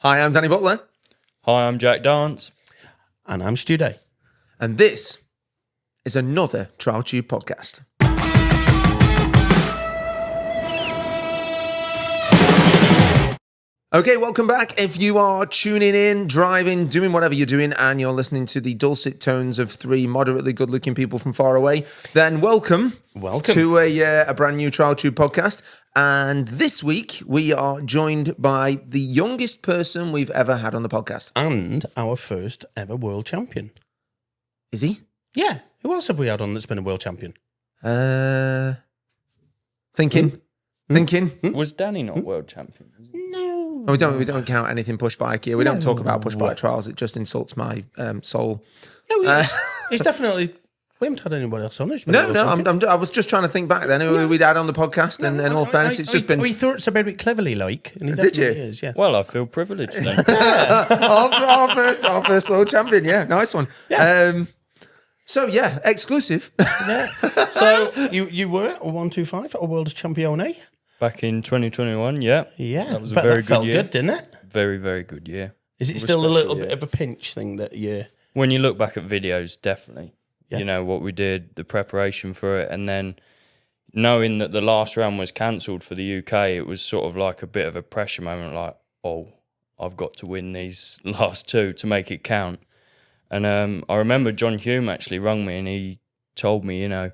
Hi, I'm Danny Butler. Hi, I'm Jack Dance. And I'm Stu Day. And this is another Trialtube podcast. Okay, welcome back. If you are tuning in, driving, doing whatever you're doing, and you're listening to the dulcet tones of three moderately good-looking people from far away, then welcome to a brand new Trialtube podcast. And this week, we are joined by the youngest person we've ever had on the podcast. And our first ever world champion. Is he? Yeah. Who else have we had on that's been a world champion? Thinking. Was Danny not world champion? No. Oh, we don't count anything push bike here. We don't talk about push bike trials. It just insults my soul. No, he's definitely... We haven't had anybody else on. I was just trying to think back then who we'd had on the podcast, and in all fairness, it's just been... We thought it's a bit cleverly like, and he Did you? is, yeah. Well, I feel privileged then. our first world champion, yeah, nice one. Yeah. So, yeah, exclusive. Yeah. So, you were a 125 at a world champione? Back in 2021, yeah. Yeah. That was a very good year. Good, didn't it? Very, very good year. Is it still a little bit of a pinch thing that you... When you look back at videos, definitely. Yeah. You know, what we did, the preparation for it, and then knowing that the last round was cancelled for the UK, it was sort of like a bit of a pressure moment, like, oh, I've got to win these last two to make it count. And I remember John Hume actually rung me and he told me, you know,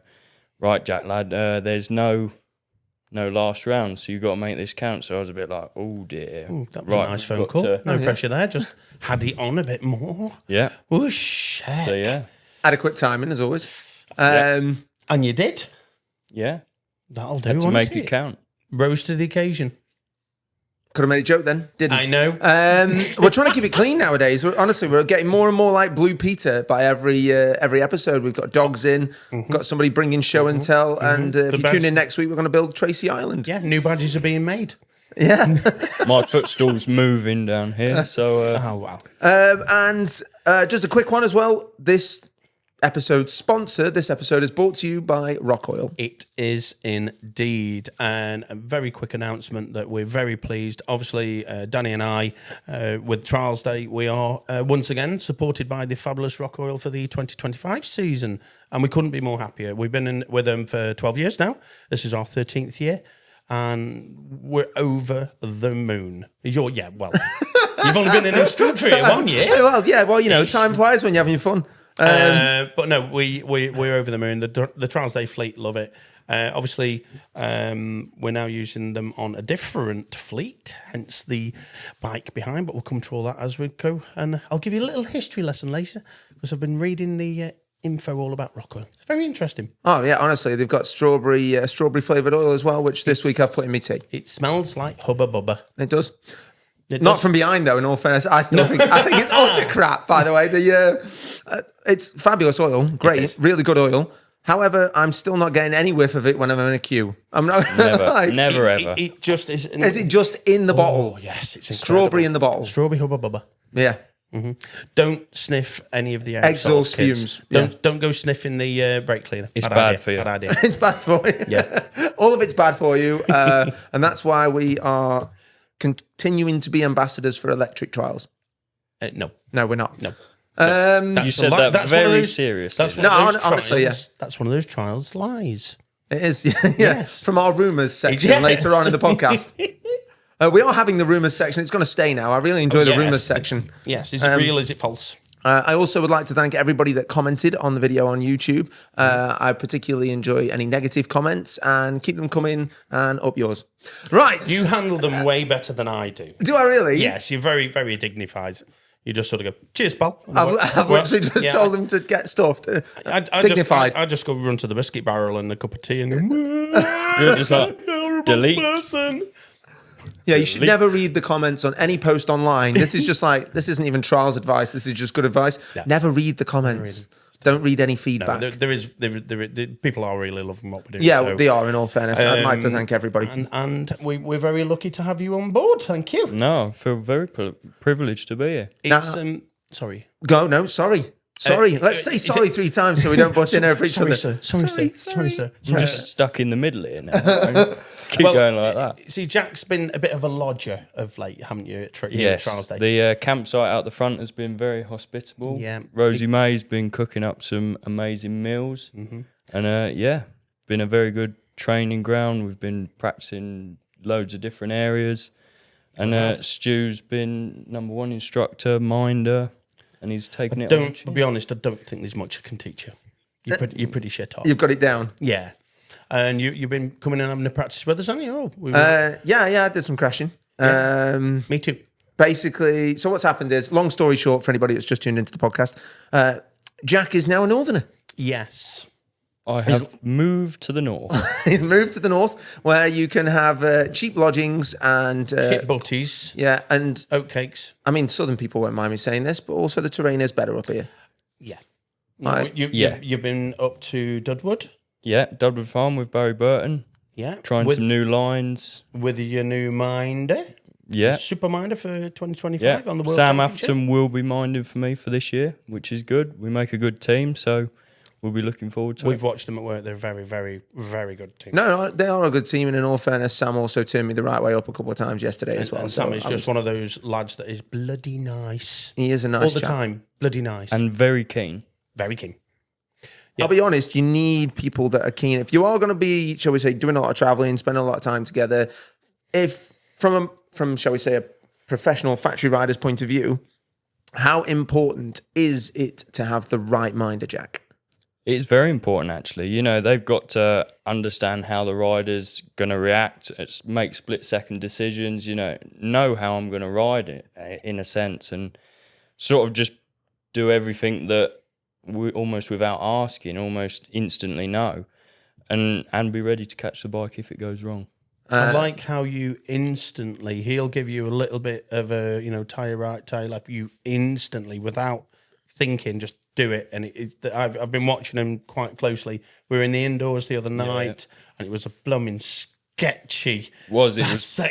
right, Jack, lad, there's no last round, so you've got to make this count. So I was a bit like, oh, dear. Ooh, that was a nice phone call. No pressure there, just had it on a bit more. Yeah. Whoosh. Heck. So, yeah. Adequate timing, as always. And you did? Yeah. That'll do, Had to make it count. Rose to the occasion. Could have made a joke then, didn't. I know. We're trying to keep it clean nowadays. Honestly, we're getting more and more like Blue Peter by every episode. We've got dogs in, we've got somebody bringing show and tell, and if you tune in next week, we're going to build Tracy Island. Yeah, new badges are being made. Yeah. My footstool's moving down here, so... Oh, wow. And just a quick one as well. This episode's sponsor, this episode is brought to you by Rock Oil. It is indeed. And a very quick announcement that we're very pleased. Obviously, Danny and I, with Trials Day, we are once again supported by the fabulous Rock Oil for the 2025 season. And we couldn't be more happier. We've been with them for 12 years now. This is our 13th year. And we're over the moon. You've only been an instructor here 1 year. Well, you know, time flies when you're having fun. But no, we're over the moon. The Trials Day fleet love it. Obviously, we're now using them on a different fleet, hence the bike behind. But we'll come to all that as we go. And I'll give you a little history lesson later because I've been reading the info all about Rock Oil. It's very interesting. Oh yeah, honestly, they've got strawberry flavoured oil as well, which this week I've put in my tea. It smells like Hubba Bubba. It does. Not from behind, though, in all fairness. I think it's utter crap, by the way. It's fabulous oil, great, really good oil. However, I'm still not getting any whiff of it when I'm in a queue. I'm not. Never ever. It just is. Is it just in the bottle? Oh, yes, it's incredible. Strawberry in the bottle. Strawberry Hubba Bubba. Yeah. Mm-hmm. Don't sniff any of the exhaust fumes. Don't go sniffing the brake cleaner. It's bad for you. Bad idea. It's bad for you. Yeah. All of it's bad for you. And that's why we are continuing to be ambassadors for electric trials. No, we're not. No. You said that very seriously. Honestly, yeah. That's one of those trials lies. It is. Yeah. Yes. From our rumours section later on in the podcast. We are having the rumours section. It's going to stay now. I really enjoy the rumours section. Yes. Is it real? Is it false? I also would like to thank everybody that commented on the video on YouTube. I particularly enjoy any negative comments and keep them coming and up yours. Right. You handle them way better than I do. Do I really? Yes. You're very, very dignified. You just sort of go, cheers, pal. I've literally just told them to get stuffed. Dignified. I just go run to the biscuit barrel and a cup of tea and go, you're just like, delete. Yeah, you should never read the comments on any post online. This is just like, this isn't even trials advice. This is just good advice. Yeah. Never read the comments. Don't read any feedback. No, there is people are really loving what we're doing. Yeah, they are, in all fairness. I'd like to thank everybody. And we're very lucky to have you on board. Thank you. No, I feel very privileged to be here. It's, sorry. Sorry. Let's say sorry 3 times so we don't butt in over each other. Sorry, sir. I'm just stuck in the middle here now. keep going like that. See, Jack's been a bit of a lodger of late, haven't you? At Yes, Trials Day. the campsite out the front has been very hospitable. Yeah. Rosie May's been cooking up some amazing meals. Mm-hmm. And been a very good training ground. We've been practicing loads of different areas. And Stu's been number one instructor, minder, and he's taken it on. To be honest, I don't think there's much I can teach you. You're pretty shit on. You've got it down. Yeah. And you've been coming and having a practice with us, haven't you? Yeah, I did some crashing. Me too. Basically, so what's happened is, long story short, for anybody that's just tuned into the podcast, Jack is now a northerner. Yes. I have moved to the north. He's moved to the north, where you can have cheap lodgings and kit butties. Yeah, and oatcakes. I mean, southern people won't mind me saying this, but also the terrain is better up here. Yeah. Right. You've been up to Dudwood? Yeah, Dudwood Farm with Barry Burton. Yeah. Trying some new lines. With your new minder? Yeah. Super minder for 2025 on the World Sam Championship? Atherton will be minding for me for this year, which is good. We make a good team, so we'll be looking forward to it. We've watched them at work. They're a very, very, very good team. No, they are a good team, and in all fairness, Sam also turned me the right way up a couple of times yesterday as well. And Sam is just one of those lads that is bloody nice. He is a nice all the chap. time. Bloody nice. And very keen. Very keen. I'll be honest, you need people that are keen. If you are going to be, shall we say, doing a lot of traveling, spending a lot of time together, if from shall we say, a professional factory rider's point of view, how important is it to have the right minder, Jack? It's very important, actually. You know, they've got to understand how the rider's going to react, make split-second decisions, know how I'm going to ride it, in a sense, and sort of just do everything that we almost without asking, almost instantly know, and be ready to catch the bike if it goes wrong. I like how you instantly, he'll give you a little bit of a, tyre right, tyre left, you instantly, without thinking, just do it. And I've been watching him quite closely. We were in the indoors the other night, and it was a blooming sketchy. It was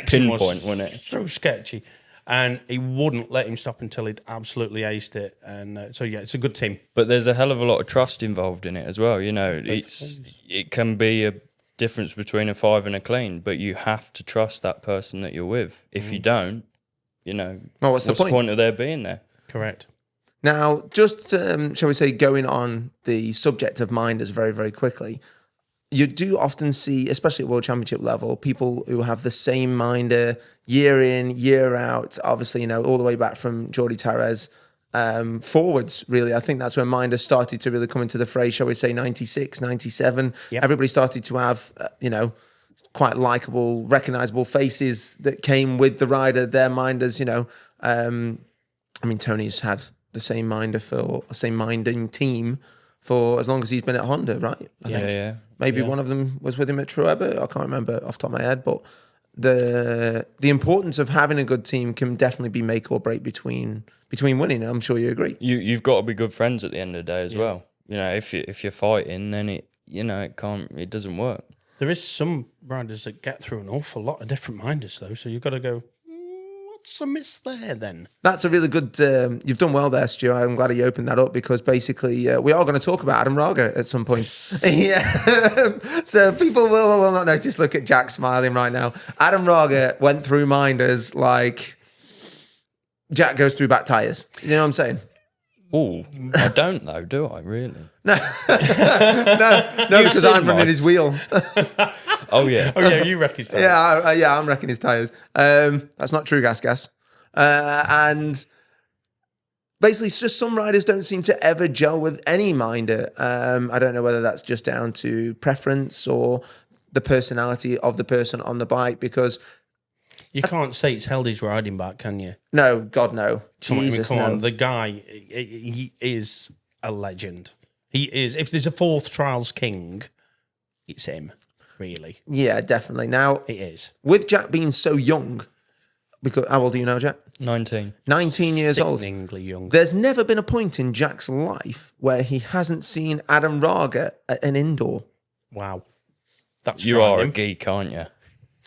pinpoint, wasn't it? So sketchy. And he wouldn't let him stop until he'd absolutely aced it. And so, yeah, it's a good team. But there's a hell of a lot of trust involved in it as well. It can be a difference between a 5 and a clean, but you have to trust that person that you're with. If you don't, what's the point of there being there? Correct. Now, just, shall we say, going on the subject of minders very, very quickly, you do often see, especially at World Championship level, people who have the same minder year in, year out, obviously, all the way back from Jordi Tarez forwards, really. I think that's when minders started to really come into the fray, shall we say, 96, 97. Yep. Everybody started to have, quite likeable, recognisable faces that came with the rider, their minders, Tony's had the same minding team for as long as he's been at Honda, right? I think. Maybe one of them was with him at Trueba. I can't remember off the top of my head, but the importance of having a good team can definitely be make or break between winning. I'm sure you agree. You've got to be good friends at the end of the day as well. If you're fighting, then it doesn't work. There is some riders that get through an awful lot of different minders though, so you've got to go, what's amiss there then? That's a really good, you've done well there, Stu. I'm glad you opened that up because basically we are going to talk about Adam Raga at some point. Yeah. So people will not notice, look at Jack smiling right now. Adam Raga went through minders like Jack goes through back tyres. You know what I'm saying? Oh, I don't though, do I really? No, because I'm running his wheel. Oh yeah, you wreck his tyres. Yeah, I'm wrecking his tyres. That's not true, gas. And basically, it's just some riders don't seem to ever gel with any minder. I don't know whether that's just down to preference or the personality of the person on the bike, because you can't say it's held his riding back, can you? No, God, no. Jesus, come no. on. The guy, he is a legend. He is. If there's a fourth Trials king, it's him, really. Yeah, definitely. Now, it is. With Jack being so young, because how old are you now, Jack? 19. 19 years old. Sickeningly young. There's never been a point in Jack's life where he hasn't seen Adam Raga at an indoor. Wow. That's you are a geek, aren't you?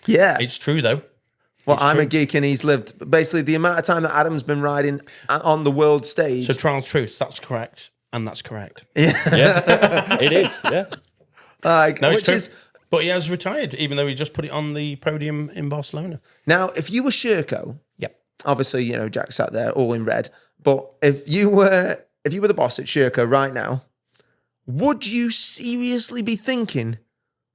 Yeah. It's true, though. Well, I'm a geek and he's lived basically the amount of time that Adam's been riding on the world stage. So Trials Truth, that's correct. And that's correct. Yeah. It is, yeah. Which is But he has retired, even though he just put it on the podium in Barcelona. Now, if you were Sherco, Yep. obviously, Jack sat there all in red. But if you were the boss at Sherco right now, would you seriously be thinking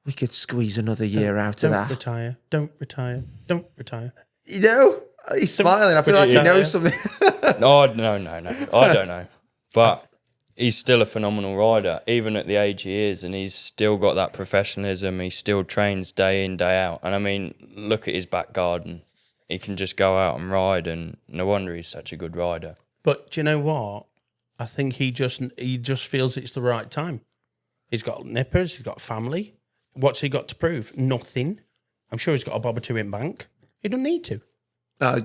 we could squeeze another year out of that? Don't retire. He's smiling. I feel like he knows something. No, I don't know. But he's still a phenomenal rider, even at the age he is, and he's still got that professionalism. He still trains day in, day out. And I mean, look at his back garden. He can just go out and ride, and no wonder he's such a good rider. But do you know what? I think he just feels it's the right time. He's got nippers, he's got family. What's he got to prove? Nothing. I'm sure he's got a bob or two in bank. He doesn't need to.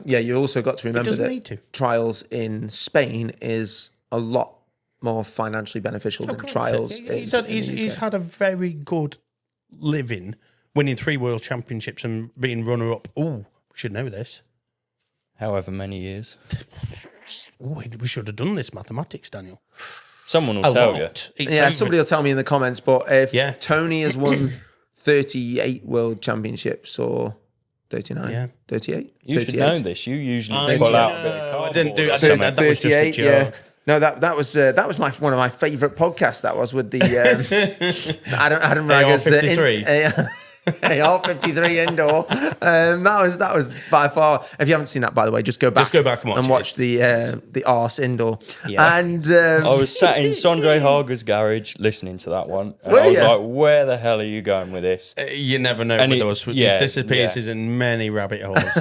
You also got to remember need to. trials in Spain is a lot more financially beneficial than trials. He's had a very good living, winning 3 World Championships and being runner-up. Oh, we should know this. However many years. We should have done this mathematics, Daniel. Someone will tell you. Somebody will tell me in the comments. But if Tony has won 38 World Championships or 39, 38, you 38. Should know this. You usually pull out a bit of cardboard. I didn't do that. That was just a joke. Yeah. No, that was one of my favourite podcasts. That was with the Adam Raga's AR-53 indoor. That was by far. If you haven't seen that, by the way, just go back and watch the arse indoor. Yeah. And I was sat in Sondre Hager's garage listening to that one. And I was like, "Where the hell are you going with this?" You never know. And it disappears in many rabbit holes.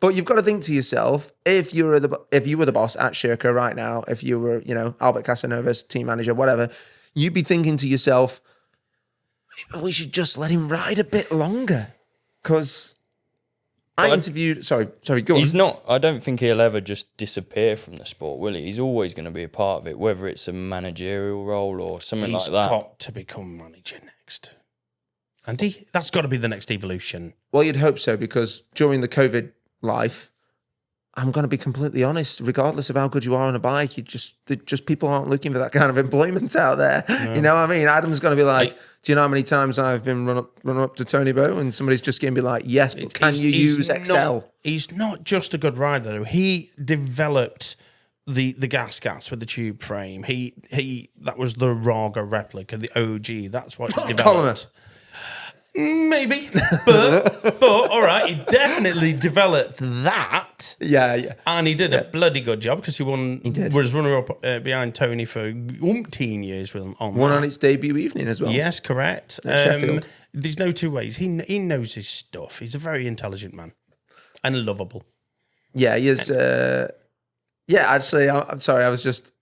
But you've got to think to yourself: if you were the boss at Sherco right now, if you were Albert Casanova's team manager, whatever, you'd be thinking to yourself, we should just let him ride a bit longer. Because I interviewed... Sorry, go on. He's not... I don't think he'll ever just disappear from the sport, will he? He's always going to be a part of it, whether it's a managerial role or something like that. He's got to become manager next. And that's got to be the next evolution. Well, you'd hope so, because during the COVID life, I'm going to be completely honest, regardless of how good you are on a bike, just people aren't looking for that kind of employment out there. No. You know what I mean? Adam's going to be like, do you know how many times I've been run up to Tony Bow and somebody's just going to be like, yes, but can you use Excel? He's not just a good rider, though. He developed the gas with the tube frame. That was the Raga replica, the OG. That's what he developed. Maybe, but all right, he definitely developed that. Yeah. And he did a bloody good job because he was runner-up behind Tony for umpteen years with him on its debut evening as well. Yes, correct. Sheffield. There's no two ways. He knows his stuff. He's a very intelligent man and lovable. Yeah, he is. Actually, I'm sorry. I was just...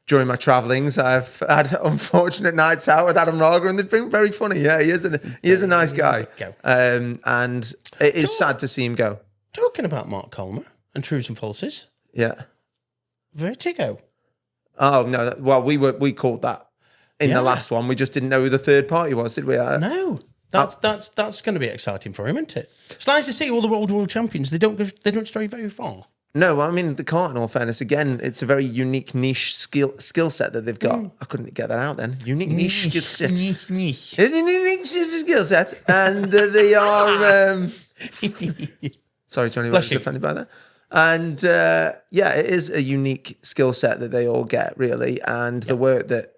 During my travellings, I've had unfortunate nights out with Adam Raga, and they've been very funny. Yeah, he is a nice guy. And it is sad to see him go. Talking about Mark Colmer and Trues and Falses. Yeah. Vertigo. Oh, no. Well, we called that in the last one. We just didn't know who the third party was, did we? No. That's going to be exciting for him, isn't it? It's nice to see all the world champions. They don't stray very far. No, I mean, they can't, in all fairness. Again, it's a very unique niche skill set that they've got. I couldn't get that out then. Unique niche skill set. Niche skill set. And they are... Sorry, Tony, I was offended by that. And it is a unique skill set that they all get, really. And the work that...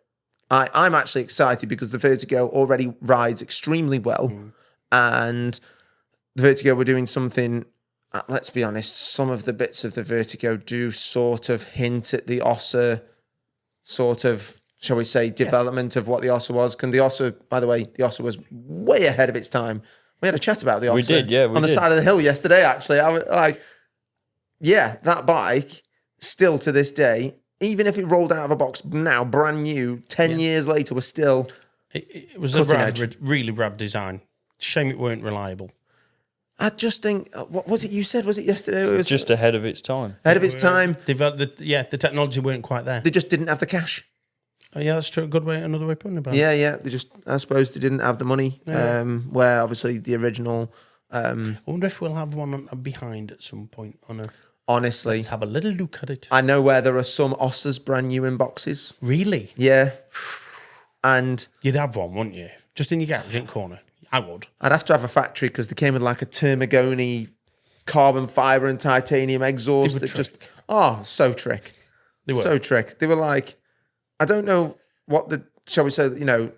I'm actually excited because the Vertigo already rides extremely well. And the Vertigo were doing something... Let's be honest, some of the bits of the Vertigo do sort of hint at the Ossa sort of, shall we say, development of what the Ossa was. The Ossa, by the way, the Ossa was way ahead of its time. We had a chat about the Ossa. We did, yeah. On the side of the hill yesterday, actually. I was like, that bike, still to this day, even if it rolled out of a box now, brand new, 10 years later, was still It was really rad design. Shame it weren't reliable. I just think, what was it you said? Was it yesterday? It was just ahead of its time. Ahead of its time. The technology weren't quite there. They just didn't have the cash. Oh, yeah, that's true. Another way of putting it. Yeah. I suppose they didn't have the money. Yeah. Where obviously the original. I wonder if we'll have one behind at some point. Honestly, let's have a little look at it. I know where there are some Ossas brand new in boxes. Really? Yeah. And you'd have one, wouldn't you? just in your garage in the corner. I would. I'd have to have a factory because they came with like a Termagoni carbon fiber and titanium exhaust. That just so trick. They were so trick. They were like, I don't know what the shall we say,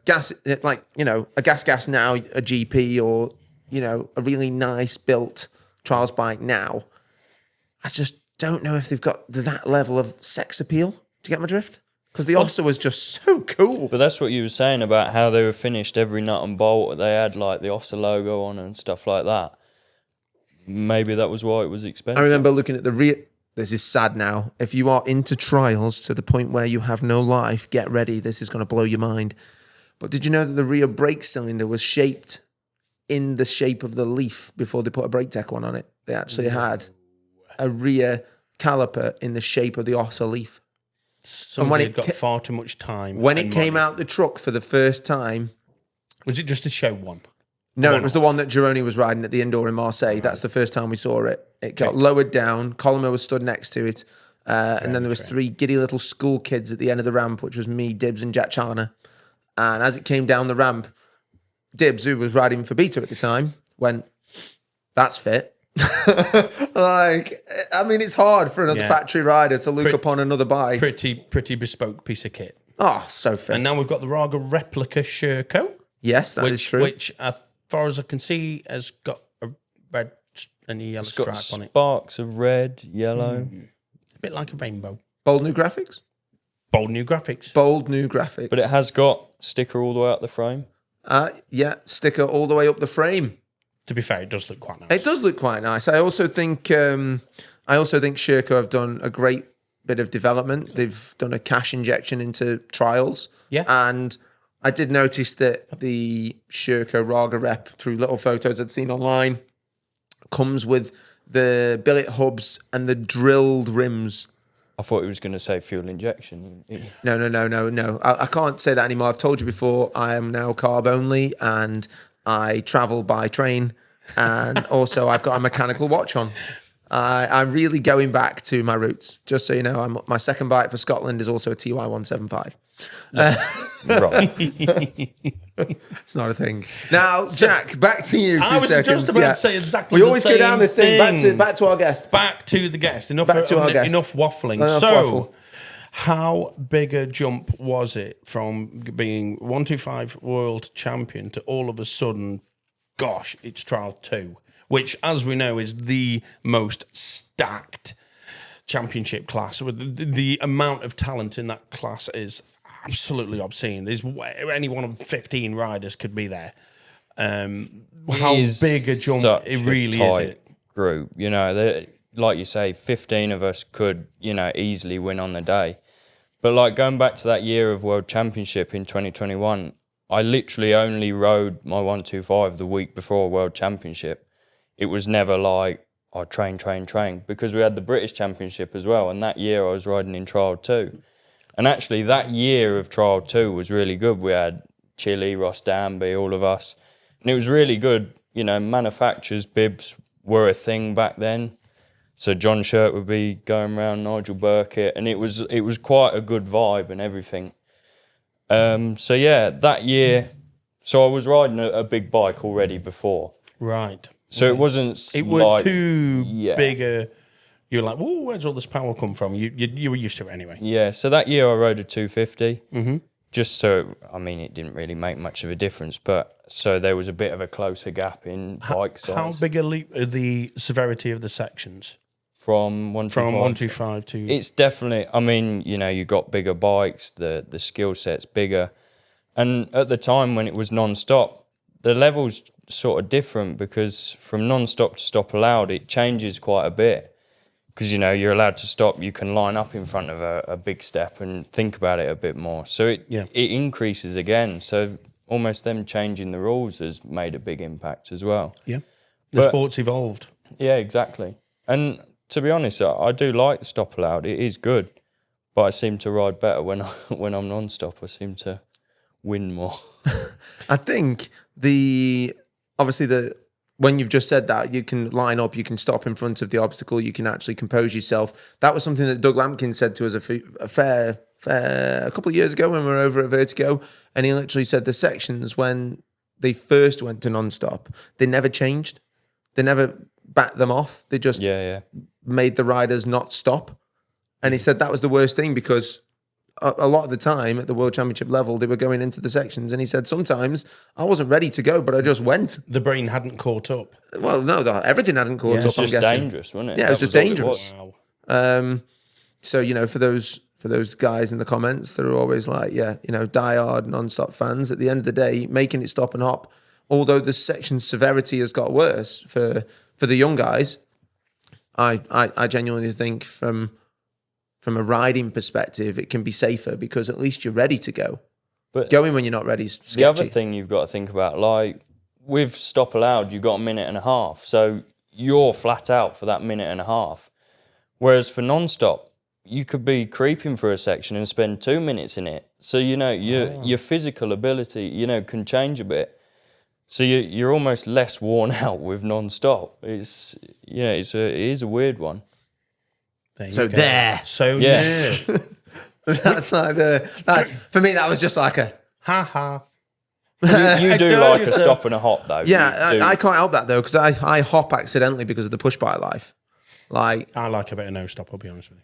gas like a gas now, a GP or a really nice built trials bike now. I just don't know if they've got that level of sex appeal. Do you get my drift? Because the Ossa was just so cool. But that's what you were saying about how they were finished every nut and bolt. They had like the Ossa logo on and stuff like that. Maybe that was why it was expensive. I remember looking at the rear. This is sad now. If you are into trials to the point where you have no life, get ready. This is going to blow your mind. But did you know that the rear brake cylinder was shaped in the shape of the leaf before they put a brake tech one on it? They actually had a rear caliper in the shape of the Ossa leaf. Somebody had got far too much time. When it came out the truck for the first time... Was it just to show one? No, it was the one that Gironi was riding at the indoor in Marseille. Right. That's the first time we saw it. It got lowered down. Colomer was stood next to it. And then there was three giddy little school kids at the end of the ramp, which was me, Dibbs, and Jack Charner. And as it came down the ramp, Dibbs, who was riding for Beta at the time, went, "That's fit." It's hard for another factory rider to look upon another bike. Pretty bespoke piece of kit. Oh, so fit. And now we've got the Raga replica Sherco. Yes, that is true. Which, as far as I can see, has got a red and a yellow stripe on it. Sparks of red, yellow. A bit like a rainbow. Bold new graphics. Bold new graphics. But it has got sticker all the way up the frame. Sticker all the way up the frame. To be fair, it does look quite nice. It does look quite nice. I also think Sherco have done a great bit of development. They've done a cash injection into trials. Yeah. And I did notice that the Sherco Raga rep, through little photos I'd seen online, comes with the billet hubs and the drilled rims. I thought he was going to say fuel injection. No. I can't say that anymore. I've told you before, I am now carb only and I travel by train. And also I've got a mechanical watch on. I'm really going back to my roots. Just so you know, my second bike for Scotland is also a TY 175. Right. It's not a thing. Now, Jack, back to you. I was just about to say exactly we always go down this thing. Back to our guest. Back to the guest. Enough waffling. Enough waffle. How big a jump was it from being 125 world champion to all of a sudden, gosh, it's Trialtube, which, as we know, is the most stacked championship class. The amount of talent in that class is absolutely obscene. There's any one of 15 riders could be there. How big a jump it really is. Group, like you say, 15 of us could, easily win on the day. But like going back to that year of World Championship in 2021, I literally only rode my 125 the week before World Championship. It was never like, I train, because we had the British Championship as well. And that year I was riding in Trialtube. And actually that year of Trialtube was really good. We had Chile, Ross Danby, all of us. And it was really good. Manufacturers, bibs were a thing back then. So John Shirt would be going around, Nigel Burkett. And it was quite a good vibe and everything. That year, so I was riding a big bike already before. Right. So it wasn't was too big. You're like, whoa, where's all this power come from? You were used to it anyway. Yeah, so that year I rode a 250. Mm-hmm. Just so, it didn't really make much of a difference, but so there was a bit of a closer gap in bike size. How big a leap are the severity of the sections? From 125 to... It's definitely, you got bigger bikes, the skill set's bigger. And at the time when it was non-stop, the level's sort of different because from non-stop to stop allowed, it changes quite a bit. Because, you're allowed to stop, you can line up in front of a big step and think about it a bit more. So it increases again. So almost them changing the rules has made a big impact as well. Yeah, the sport's evolved. Yeah, exactly. And to be honest, I do like stop allowed. It is good. But I seem to ride better when I'm non-stop. I seem to win more. I think when you've just said that, you can line up, you can stop in front of the obstacle, you can actually compose yourself. That was something that Doug Lampkin said to us a couple of years ago when we were over at Vertigo, and he literally said the sections when they first went to non-stop, they never changed. They never backed them off. They just made the riders not stop. And he said that was the worst thing because a lot of the time at the World Championship level, they were going into the sections. And he said, sometimes I wasn't ready to go, but I just went. The brain hadn't caught up. Well, no, everything hadn't caught up, It's I'm just guessing. dangerous, wasn't it? Yeah, it was just dangerous. Wow. So, for those guys in the comments that are always like, diehard, non-stop fans, at the end of the day, making it stop and hop, although the section severity has got worse for the young guys, I genuinely think from a riding perspective, it can be safer because at least you're ready to go. But going when you're not ready is sketchy. The other thing you've got to think about, like with stop allowed, you've got a minute and a half. So you're flat out for that minute and a half. Whereas for non-stop, you could be creeping for a section and spend 2 minutes in it. So, your physical ability, can change a bit. So you're almost less worn out with non-stop. It is a weird one. So That's like for me, that was just like a ha. You do like a stop and a hop, though. Yeah, I can't help that, though, because I hop accidentally because of the push-bike life. Like, I like a bit of no-stop, I'll be honest with you.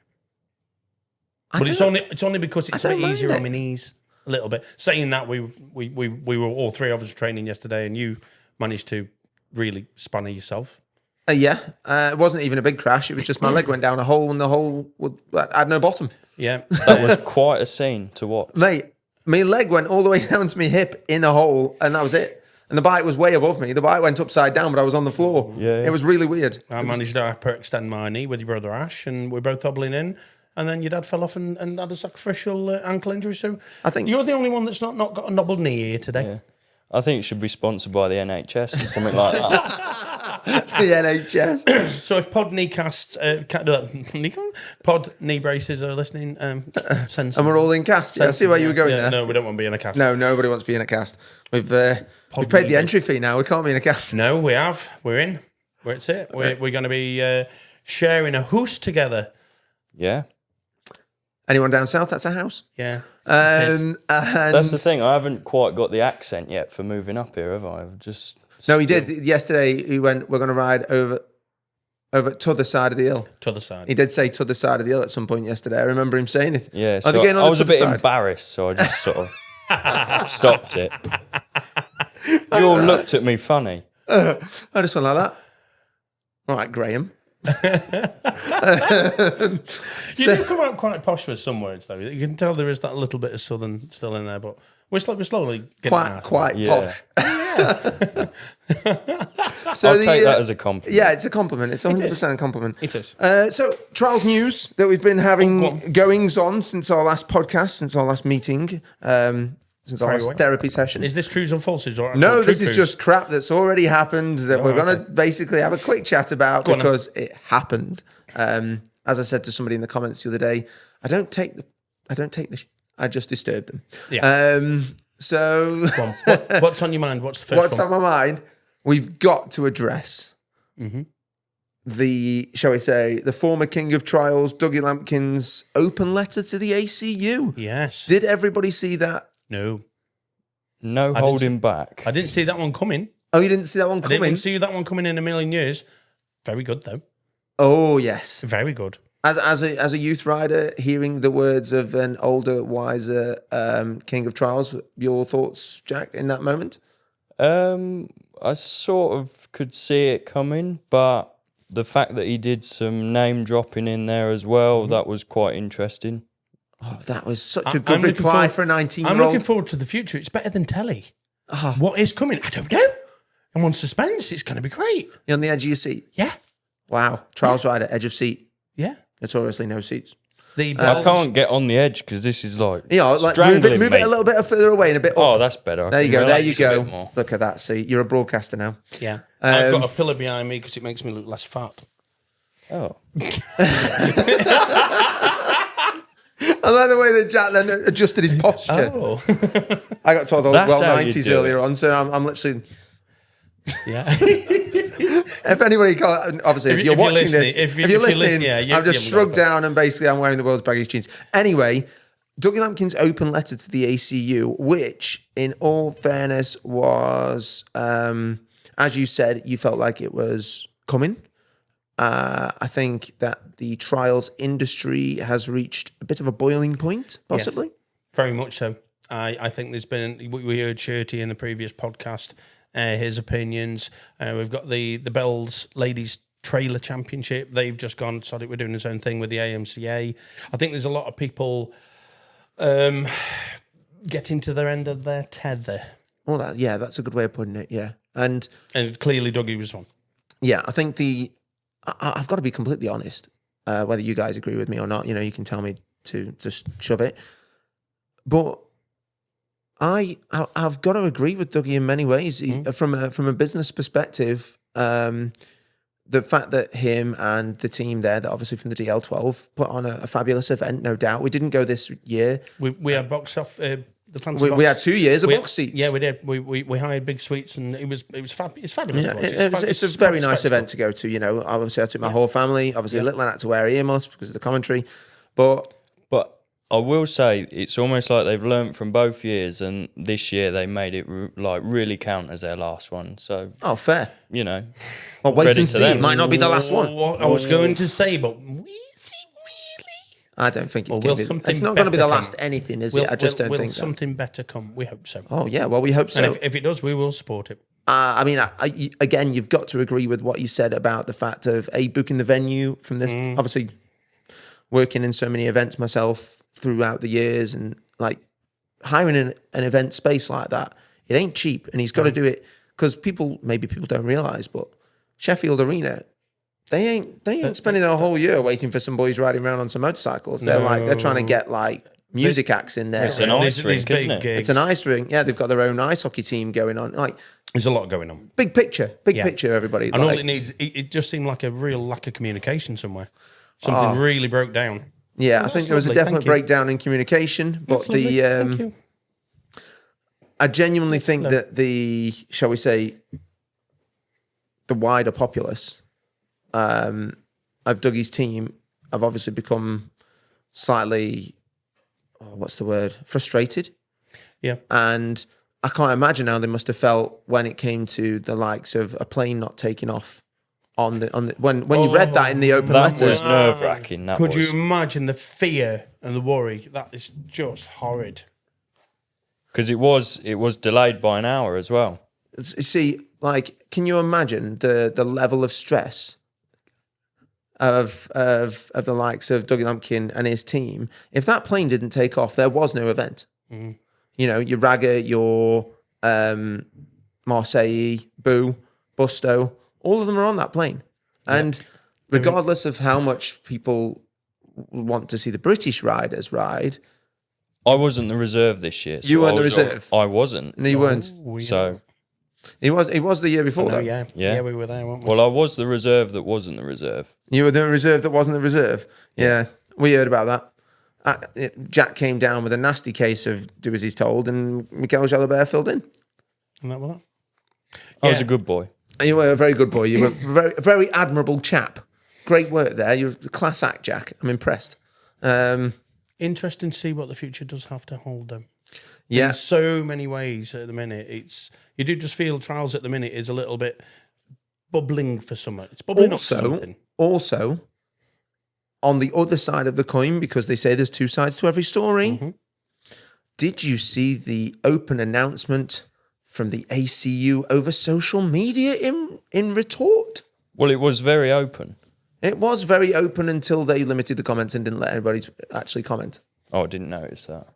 But it's only because it's a bit easier on my knees, a little bit. Saying that, we were all three of us training yesterday, and you managed to really spanner yourself. It wasn't even a big crash. It was just my leg went down a hole, and the hole had no bottom. Yeah, that was quite a scene to watch, mate. My leg went all the way down to my hip in a hole, and that was it. And the bike was way above me. The bike went upside down, but I was on the floor. Yeah. It was really weird. I managed to hyperextend my knee with your brother Ash, and we're both hobbling in. And then your dad fell off and had a sacrificial ankle injury. So I think you're the only one that's not got a knobbled knee here today. Yeah. I think it should be sponsored by the NHS or something like that. The NHS. So if Pod Kneecasts, Pod Knee Braces are listening, send some. And we're all in cast. I see where you were going there. No, we don't want to be in a cast. No, nobody wants to be in a cast. We've paid the entry fee now. We can't be in a cast. No, we have. We're in. That's it. We're going to be sharing a house together. Yeah. Anyone down south? That's a house. Yeah. And that's the thing. I haven't quite got the accent yet for moving up here, have I? No, he did. Yesterday, he went, we're going to ride over to the side of the hill. To the side. He did say to the side of the hill at some point yesterday. I remember him saying it. Yeah, so I was a bit embarrassed, so I just sort of stopped it. You all looked at me funny. I just went like that. All right, Graham. You do come out quite posh with some words, though. You can tell there is that little bit of southern still in there, but we're slowly getting quite posh. Yeah. So I'll take that as a compliment. Yeah, it's a compliment. It's 100% a compliment. It is. So, trials news that we've been having goings on since our last podcast, since our last meeting, since our last therapy session. Is this trues and falses? Or no, this is just crap that's already happened that we're going to basically have a quick chat about because it happened. As I said to somebody in the comments the other day, I don't take the I just disturb them. Yeah. So what's on your mind? What's the first What's on my mind? We've got to address the, shall we say, the former king of trials, Dougie Lampkin's open letter to the ACU. Yes. Did everybody see that? No holding back. I didn't see that one coming. Oh, you didn't see that one coming? I didn't see that one coming in a million years. Very good, though. Oh, yes. Very good. As a youth rider, hearing the words of an older, wiser king of trials, your thoughts, Jack, in that moment? I sort of could see it coming, but the fact that he did some name dropping in there as well, that was quite interesting. Oh, that was such a good reply for a 19-year-old. I'm looking forward to the future. It's better than telly. What is coming? I don't know. I'm on suspense. It's going to be great. You're on the edge of your seat? Yeah. Wow. Trials rider, edge of seat. Yeah. Notoriously no seats. I can't get on the edge because this is like move it a little bit further away and a bit up. Oh, that's better. There you go. Look at that. See, you're a broadcaster now. Yeah. I've got a pillar behind me because it makes me look less fat. Oh. I like the way that Jack then adjusted his posture. Oh. I got told I was 90s earlier on, so I'm literally... Yeah. If anybody can't, obviously, if you're watching this, if you're listening, I've just shrugged down and basically I'm wearing the world's baggiest jeans. Anyway, Dougie Lampkin's open letter to the ACU, which, in all fairness, was, as you said, you felt like it was coming. I think that the trials industry has reached a bit of a boiling point, possibly. Yes, very much so. I think there's been, we heard Shirty in the previous podcast, his opinions. We've got the Bells Ladies Trailer Championship. They've just gone, sorry, we're doing its own thing with the AMCA. I think there's a lot of people getting to their end of their tether. Well, that's a good way of putting it, yeah. And clearly Dougie was one. Yeah, I think I've got to be completely honest, whether you guys agree with me or not. You can tell me to just shove it. But I've got to agree with Dougie in many ways. From a business perspective, the fact that him and the team there, that obviously from the DL12, put on a fabulous event, no doubt. We didn't go this year. We had box off the fancy box. We had 2 years of box seats. Yeah, we did. We hired big suites, and it's fabulous. Yeah, it's a very nice event to go to. Obviously I took my whole family. Obviously little one had to wear earmuffs because of the commentary, but I will say it's almost like they've learnt from both years, and this year they made it really count as their last one. So fair. Well, wait and see. It might not be the last one. I was going to say, but I don't think it's going to be. It's not going to be the last anything, is it? I just don't think will something better come? We hope so. Oh yeah, well we hope so. And if it does, we will support it. Again, you've got to agree with what you said about the fact of booking the venue from this. Obviously, working in so many events myself throughout the years, and like hiring an event space like that, it ain't cheap, and he's got to do it because maybe people don't realise, but Sheffield Arena, they ain't spending their whole year waiting for some boys riding around on some motorcycles. They're trying to get like music acts in there. It's an ice rink, isn't it? It's an ice rink. Yeah, they've got their own ice hockey team going on. Like, there's a lot going on. Big picture, everybody. And all it needs, it just seemed like a real lack of communication somewhere. Something really broke down. Yeah, I think there was a definite breakdown in communication, but Thank you. I genuinely think that shall we say, the wider populace of Dougie's team have obviously become slightly, what's the word, frustrated. Yeah. And I can't imagine how they must have felt when it came to the likes of a plane not taking off when you read that in the open letter. That was nerve-wracking. Could you imagine the fear and the worry? That is just horrid. Because it was delayed by an hour as well. See, like, can you imagine the level of stress of the likes of Dougie Lampkin and his team? If that plane didn't take off, there was no event. Your Raga, your Marseille, Boo, Busto, all of them are on that plane. And regardless of how much people want to see the British riders ride, I wasn't the reserve this year. So you weren't the reserve? I wasn't. No, you weren't. So He was the year before, though. Yeah, we were there, weren't we? Well, I was the reserve that wasn't the reserve. You were the reserve that wasn't the reserve? Yeah. We heard about that. Jack came down with a nasty case of do as he's told, and Michael Jalabert filled in. And that was I was a good boy. You were a very good boy. You were a very admirable chap. Great work there. You're a class act, Jack. I'm impressed. Interesting to see what the future does have to hold them. Yeah. In so many ways at the minute. You do just feel trials at the minute is a little bit bubbling for summer. It's bubbling up something. Also, on the other side of the coin, because they say there's two sides to every story, did you see the open announcement from the ACU over social media in retort? Well, it was very open. It was very open until they limited the comments and didn't let anybody actually comment. Oh, I didn't notice that.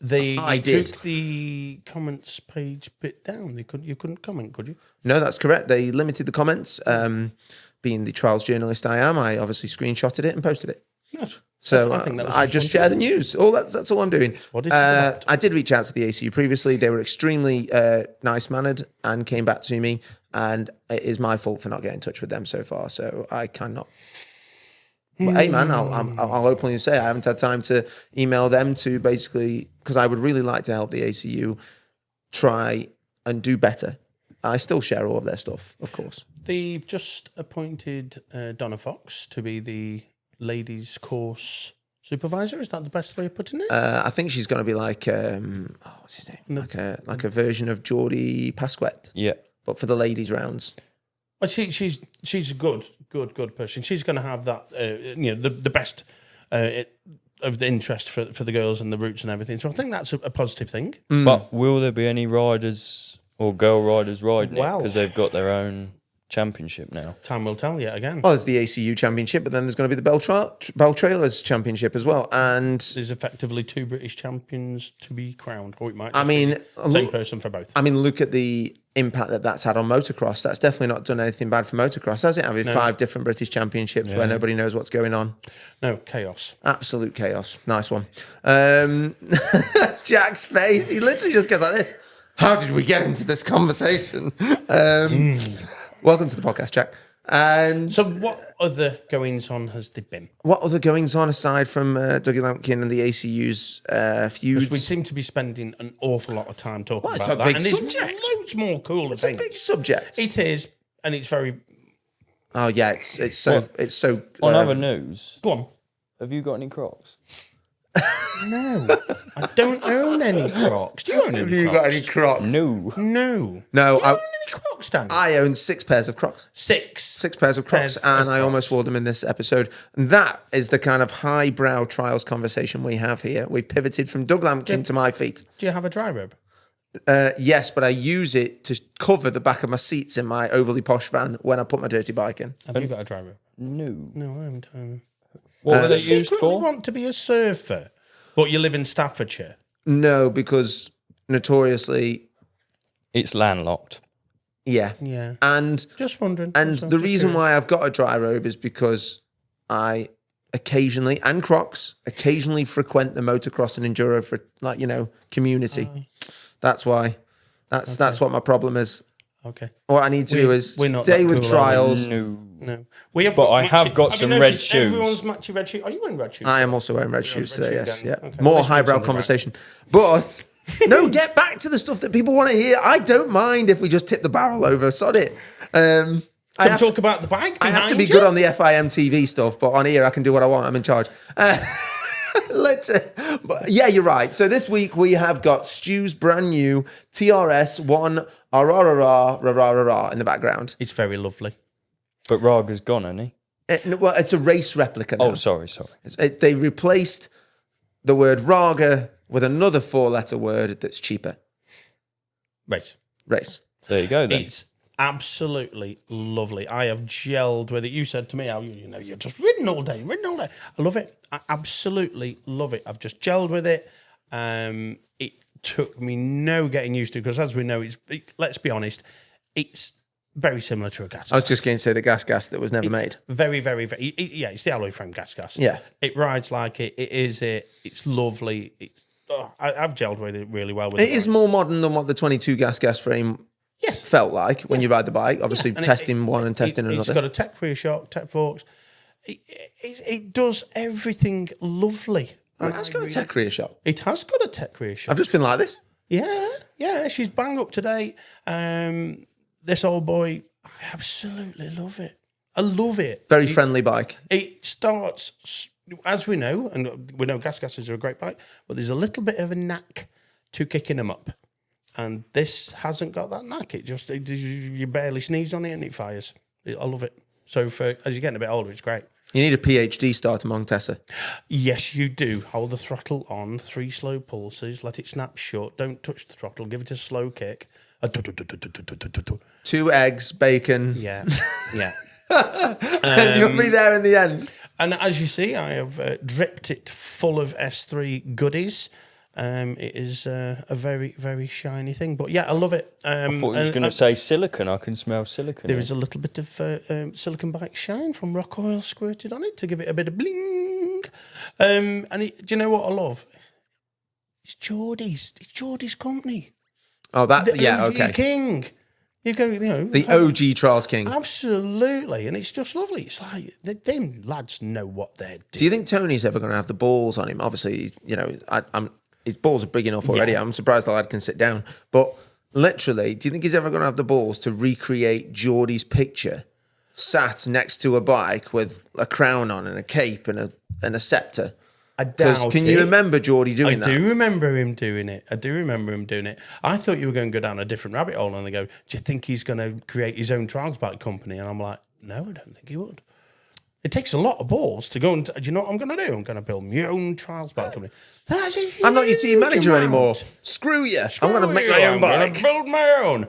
They did. took the comments page bit down. You couldn't comment, could you? No, that's correct. They limited the comments. Being the trials journalist I am, I obviously screenshotted it and posted it. Yes. So I just share the news. That's all I'm doing. What is it? I did reach out to the ACU previously. They were extremely nice-mannered and came back to me. And it is my fault for not getting in touch with them so far. So I cannot. But, hey, man, I'll openly say I haven't had time to email them to basically, because I would really like to help the ACU try and do better. I still share all of their stuff, of course. They've just appointed Donna Fox to be the ladies' course supervisor. Is that the best way of putting it? I think she's going to be like, what's his name? Like a version of Geordie Pasquette. Yeah. But for the ladies' rounds. Well, she's a good person. She's going to have that, the best of the interest for the girls and the routes and everything. So I think that's a positive thing. But will there be any riders or girl riders riding it? Because they've got their own championship now. Time will tell yet again. Oh, there's the ACU championship, but then there's going to be the Bell Trailers championship as well. And there's effectively 2 British champions to be crowned. Or it might be same person for both. I mean, look at the impact that's had on motocross. That's definitely not done anything bad for motocross, has it? Having 5 different British championships where nobody knows what's going on. No, chaos. Absolute chaos. Nice one. Jack's face, he literally just goes like this. How did we get into this conversation? Welcome to the podcast, Jack. And so what other goings-on has there been? What other goings-on aside from Dougie Lampkin and the ACU's feuds? We seem to be spending an awful lot of time talking about that. And subject. there's loads more cooler It's things. a big subject. It is, and it's very... Oh, yeah, it's so... On other news, Go on. have you got any Crocs? No, I don't own any Crocs. Do you own any Crocs? Have you got any Crocs? No. No. No, Do you own any Crocs, Dan? I own 6 pairs of Crocs. 6. 6 pairs of Crocs, and I almost wore them in this episode. And that is the kind of highbrow trials conversation we have here. We've pivoted from Doug Lampkin to my feet. Do you have a dry robe? Yes, but I use it to cover the back of my seats in my overly posh van when I put my dirty bike in. Have you got a dry robe? No. No, I haven't. What were they You used for? want to be a surfer, but you live in Staffordshire. No, because notoriously... It's landlocked. Yeah. Yeah. And just wondering. And the reason why I've got a dry robe is because I occasionally, and Crocs, occasionally frequent the motocross and enduro for community. That's why. That's what my problem is. Okay. What I need to do is not stay that with cool, trials. No. We have But I have got some red shoes. Everyone's matchy red shoes. Are you wearing red shoes? I am also wearing red shoes today, yes. Yeah. Okay. More Well, highbrow conversation. But no, get back to the stuff that people want to hear. I don't mind if we just tip the barrel over. Sod it. I talk about the bike. I have to be good on the FIM TV stuff, but on here I can do what I want. I'm in charge. But yeah, you're right. So this week we have got Stu's brand new TRS 1 in the background. It's very lovely. But Raga's gone, hasn't he? Well, it's a race replica now. Oh, sorry. They replaced the word Raga with another 4-letter word that's cheaper. Race. There you go then. It's absolutely lovely. I have gelled with it. You said to me, you're just ridden all day. I love it. I absolutely love it. I've just gelled with it. It took me no getting used to, because as we know, let's be honest, it's very similar to a gas. I was just going to say the gas that was never made. Very, very, very. It's the alloy frame gas. Yeah. It rides like it. It is it. It's lovely. I've gelled with it really well. It is more modern than what the 22 gas frame felt like when you ride the bike. Obviously, testing one and testing another. It's got a tech-free shock, tech forks. It does everything lovely. And it's got a tech rear shock. It has got a tech rear shock. I've just been like this. Yeah. She's bang up to date. This old boy, I absolutely love it. I love it. Very friendly bike. It starts, as we know, and we know gas are a great bike, but there's a little bit of a knack to kicking them up. And this hasn't got that knack. You barely sneeze on it and it fires. I love it. So as you're getting a bit older, it's great. You need a PhD start among Tessa. Yes, you do. Hold the throttle on, 3 slow pulses, let it snap shut, don't touch the throttle, give it a slow kick. 2 eggs, bacon. Yeah. You'll be there in the end. And as you see, I have dripped it full of S3 goodies. It is a very, very shiny thing. But yeah, I love it. I thought you was going to say silicon. I can smell silicon. There is a little bit of silicon bike shine from rock oil squirted on it to give it a bit of bling. Do you know what I love? It's Geordie's. It's Geordie's company. Oh, that, the OG okay. King. You go, the OG Trials King. Absolutely, and it's just lovely. It's like them lads know what they're doing. Do you think Tony's ever going to have the balls on him? Obviously, his balls are big enough already. Yeah. I'm surprised the lad can sit down. But literally, do you think he's ever going to have the balls to recreate Geordie's picture, sat next to a bike with a crown on and a cape and a scepter? I doubt Can you remember Geordie doing that? I do remember him doing it. I thought you were going to go down a different rabbit hole, and they go, do you think he's going to create his own trials bike company? And I'm like, no, I don't think he would. It takes a lot of balls to go and, do you know what I'm going to do? I'm going to build my own trials bike company. I'm not your team manager anymore. Screw you. I'm going to make my own bike. I'm going to build my own.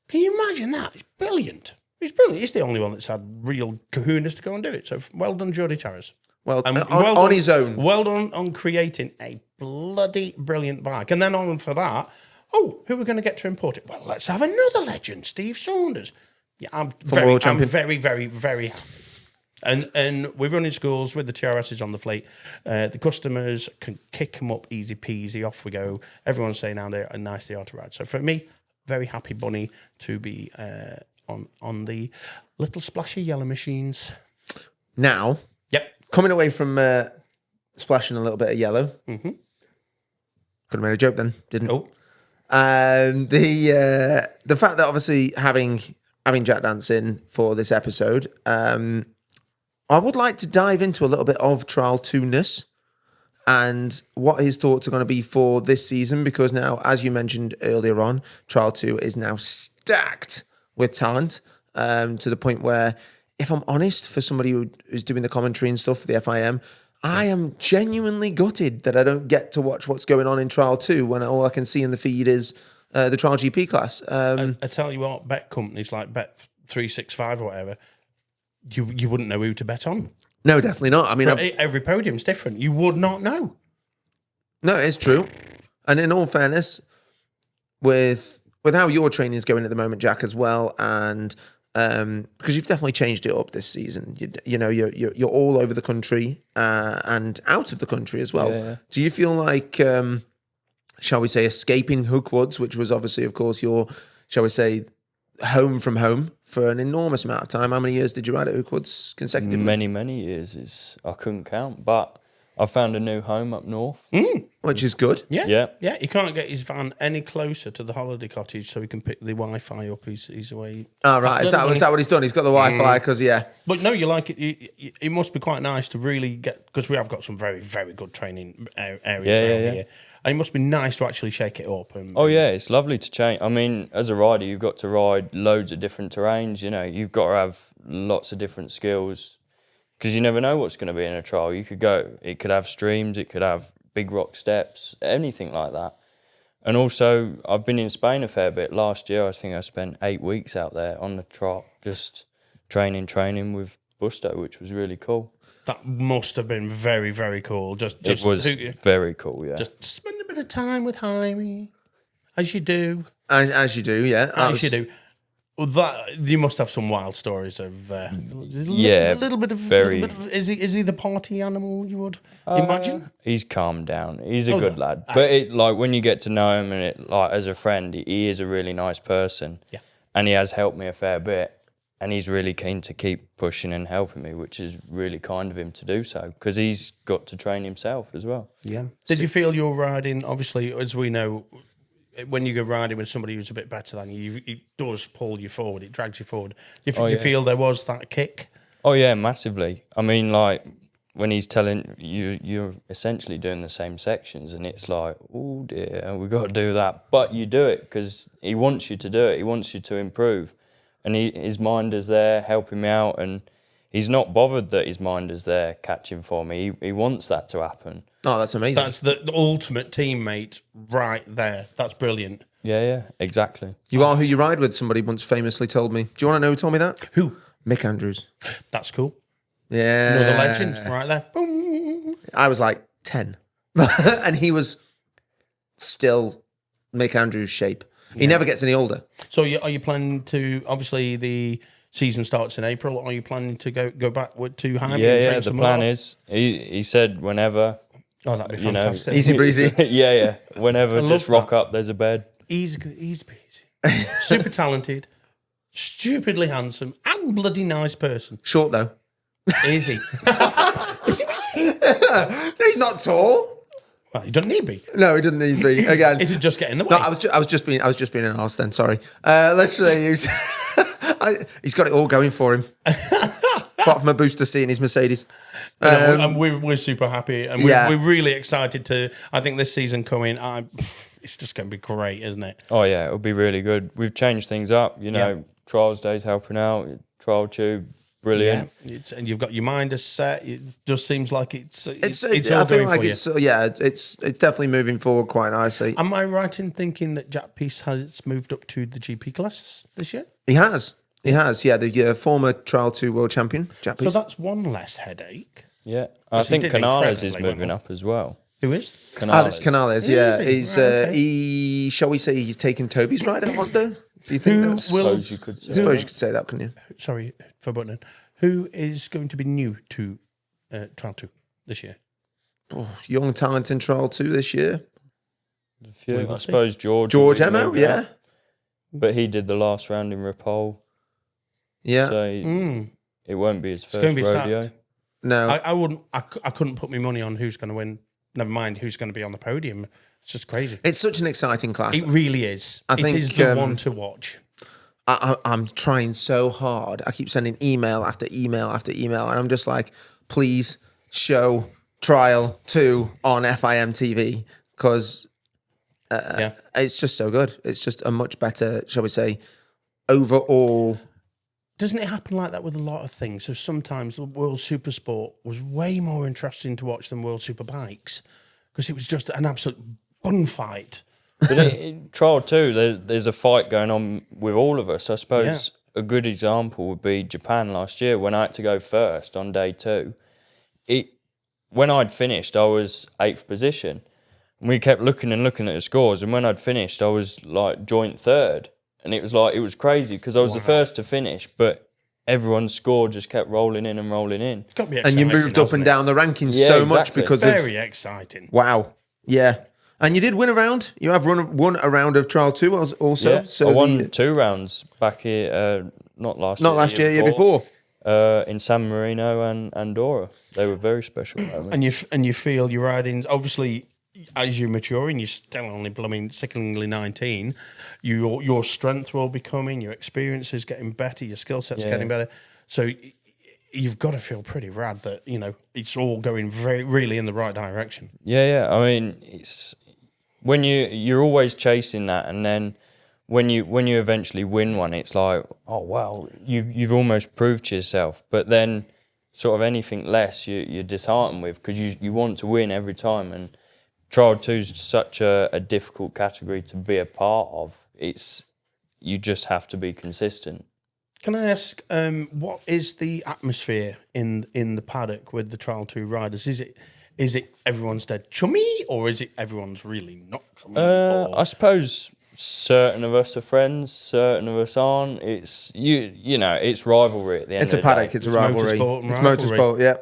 Can you imagine that? It's brilliant. It's brilliant. He's the only one that's had real kahunas to go and do it. So well done, Geordie Terrace. Well, And on his own. Well done on creating a bloody brilliant bike. And then on for that, who are we going to get to import it? Well, let's have another legend, Steve Saunders. Yeah, I'm very, very, very happy. And we're running schools with the TRSs on the fleet. The customers can kick them up easy peasy. Off we go. Everyone's saying how nice they are to ride. So for me, very happy bunny to be on the little splashy yellow machines. Now, coming away from splashing a little bit of yellow. Mm-hmm. Could have made a joke then, didn't? Oh. The fact that obviously having Jack Dance in for this episode, I would like to dive into a little bit of Trialtube-ness and what his thoughts are going to be for this season, because now, as you mentioned earlier on, Trialtube is now stacked with talent to the point where, if I'm honest, for somebody who's doing the commentary and stuff for the FIM, I am genuinely gutted that I don't get to watch what's going on in Trial2 when all I can see in the feed is the Trial GP class. I tell you what, bet companies like Bet365 or whatever, you wouldn't know who to bet on. No, definitely not. I mean, every podium's different. You would not know. No, it's true. And in all fairness, with how your training is going at the moment, Jack, as well, and because you've definitely changed it up this season. You know, you're all over the country and out of the country as well. Yeah. Do you feel like, shall we say, escaping Hookwoods, which was obviously, of course, your, shall we say, home from home for an enormous amount of time? How many years did you ride at Hookwoods consecutively? Many years. I couldn't count, but I found a new home up north. Which is good. Yeah. He can't get his van any closer to the holiday cottage so he can pick the Wi-Fi up. He's away. Oh, right. Is that what he's done? He's got the Wi-Fi because, But no, you like it. It must be quite nice to really get, because we have got some very, very good training areas around here. And it must be nice to actually shake it up. It's lovely to change. I mean, as a rider, you've got to ride loads of different terrains. You know, you've got to have lots of different skills because you never know what's going to be in a trial. It could have streams, it could have big rock steps, anything like that. And also, I've been in Spain a fair bit. Last year, I think I spent 8 weeks out there on the trot, just training with Busto, which was really cool. That must have been very, very cool. It was very cool, yeah. Just spend a bit of time with Jaime, as you do. As you do, yeah. As you do. Well, you must have some wild stories of a little bit of. Is he the party animal you would imagine? He's calmed down. He's a good lad. But when you get to know him and as a friend, he is a really nice person. Yeah. And he has helped me a fair bit. And he's really keen to keep pushing and helping me, which is really kind of him to do so, because he's got to train himself as well. Yeah. Did you feel you're riding, obviously, as we know, when you go riding with somebody who's a bit better than you, it does pull you forward, it drags you forward. You feel there was that kick? Oh, yeah, massively. I mean, when he's telling you, you're essentially doing the same sections, and it's like, oh dear, we've got to do that. But you do it because he wants you to do it. He wants you to improve. And his minder's there helping me out, and he's not bothered that his minder's there catching for me. He wants that to happen. Oh, that's amazing. That's the ultimate teammate right there. That's brilliant. Yeah, exactly. You are who you ride with, somebody once famously told me. Do you want to know who told me that? Who? Mick Andrews. That's cool. Yeah. Another legend right there. Boom. I was like 10. And he was still Mick Andrews' shape. He never gets any older. So are you planning to, obviously the season starts in April, are you planning to go back to Jaime and train some more? The plan is, he said whenever. Oh, that'd be fantastic. Easy breezy. Yeah. Whenever, just rock up, there's a bed. He's breezy. Super talented, stupidly handsome, and bloody nice person. Short though. Is he? Is he? He's not tall. Well, he doesn't need to be. No, he doesn't need to be. Again, it'd just get in the way. No, I was just being an arse then. Sorry. Let's say he's got it all going for him. apart from a booster seat in his Mercedes. And we're super happy, and we're really excited to. I think this season coming, it's just going to be great, isn't it? Oh yeah, it'll be really good. We've changed things up. Trials Day's helping out. Trialtube, brilliant. Yeah, and you've got your mind set. It just seems like it's all I feel going like for it's you. it's definitely moving forward quite nicely. Am I right in thinking that Jack Peace has moved up to the GP class this year? He has. Yeah, the former Trial 2 world champion, Jack Peace. So that's one less headache. Yeah, I think did Canales is incredibly moving well. up as well. Who is? Alex Canales, yeah. Is he? He's Right, okay. he shall we say he's taken Toby's ride at Honda? Do you think that's Suppose you could say. I suppose you could say that, couldn't you? Sorry for buttoning. Who is going to be new to Trial 2 this year? Young talent in Trial 2 this year. A few. I suppose George Emo, yeah. But he did the last round in Repole. Yeah. So it won't be his first gonna be rodeo. fact. No. I couldn't put my money on who's going to win. Never mind who's going to be on the podium. It's just crazy. It's such an exciting class. It really is. I think, it is the one to watch. I'm trying so hard. I keep sending email after email after email, and I'm just like, please show Trial 2 on FIM TV, because it's just so good. It's just a much better, shall we say, overall. Doesn't it happen like that with a lot of things? So sometimes the World Supersport was way more interesting to watch than World Superbikes, because it was just an absolute bun fight. But in Trial 2, there's a fight going on with all of us. I suppose a good example would be Japan last year when I had to go first on day 2. When I'd finished, I was 8th position. And we kept looking at the scores. And when I'd finished, I was like joint 3rd. And it was crazy because I was the first to finish, but everyone's score just kept rolling in and rolling in. It's got to be And exciting, you moved up and down the rankings so much because very exciting. Wow. Yeah. And you did win a round. You have won a round of Trial 2 also. Yeah, So I won 2 rounds back here, not last year. Year before. In San Marino and Andorra. They were very special. And you feel you're riding, obviously, as you mature and you're still only sickeningly 19, your strength will be coming, your experience is getting better, your skill set's getting better. So you've got to feel pretty rad that, it's all going really in the right direction. Yeah. I mean, it's when you're always chasing that, and then when you eventually win one, it's like, oh wow, you've almost proved to yourself. But then sort of anything less, you're disheartened with, because you want to win every time. And Trial 2 is such a difficult category to be a part of. You just have to be consistent. Can I ask, what is the atmosphere in the paddock with the Trial 2 riders? Is it everyone's dead chummy, or is it everyone's really not chummy? I suppose certain of us are friends, certain of us aren't. It's it's rivalry at the end It's of a the paddock, day. it's a rivalry. It's motorsport, yeah.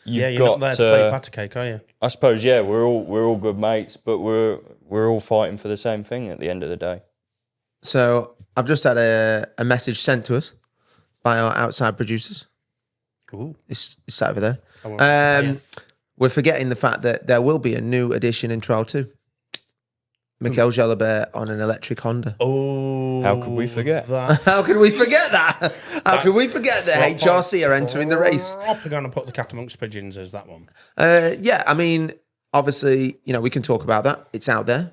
You're not there to play patty cake, are you? I suppose, yeah, we're all good mates, but we're all fighting for the same thing at the end of the day. So I've just had a message sent to us by our outside producers. Ooh. It's over there. We're forgetting the fact that there will be a new addition in Trial 2. Mikel Jalabert on an electric Honda. Oh, how could we forget? How could we forget that? How could we forget that HRC are entering the race? We're going to put the cat amongst pigeons as that one. Yeah, I mean, obviously, we can talk about that. It's out there.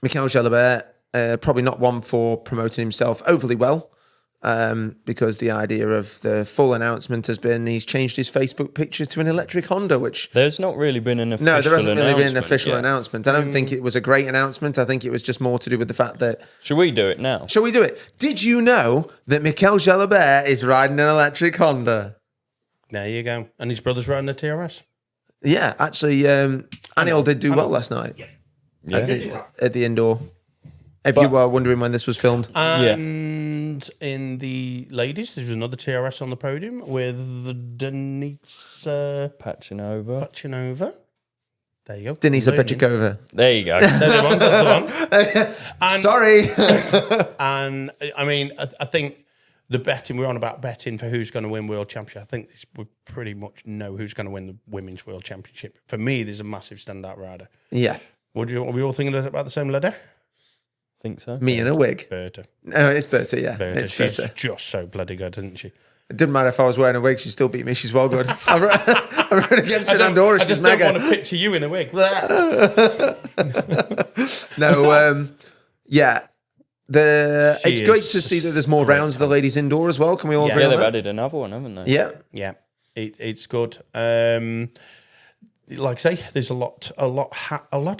Mikel Jalabert, probably not one for promoting himself overly well, because the idea of the full announcement has been he's changed his Facebook picture to an electric Honda, which... There's not really been an official announcement. No, there hasn't really been an official yet. announcement. I don't think it was a great announcement. I think it was just more to do with the fact that... Should we do it now? Shall we do it? Did you know that Mikel Jalabert is riding an electric Honda? There you go. And his brother's riding a TRS. Yeah, actually, Aniol did do well last night at the indoor. If you were wondering when this was filmed. And in the ladies, there was another TRS on the podium with Denisa Pachinova. There you go. Denisa Pechikova. There you go. There's the one. That's the one. Sorry. And I mean, I think the betting, we're on about betting for who's going to win World Championship. I think we pretty much know who's going to win the Women's World Championship. For me, there's a massive standout rider. Yeah. Are we all thinking about the same lady? Think so. Me in a wig. Berta. No, it's Berta, yeah. Berta. It's She's Berta. just so bloody good, isn't she? It didn't matter if I was wearing a wig; she still beat me. She's well good. I rode against an Andorra. I just don't want to picture you in a wig. No, yeah. It's great to see that there's more rounds of the ladies indoor as well. Can we all agree Yeah, on they've that? added another one, haven't they? Yeah. Yeah, it's good. Like I say, there's a lot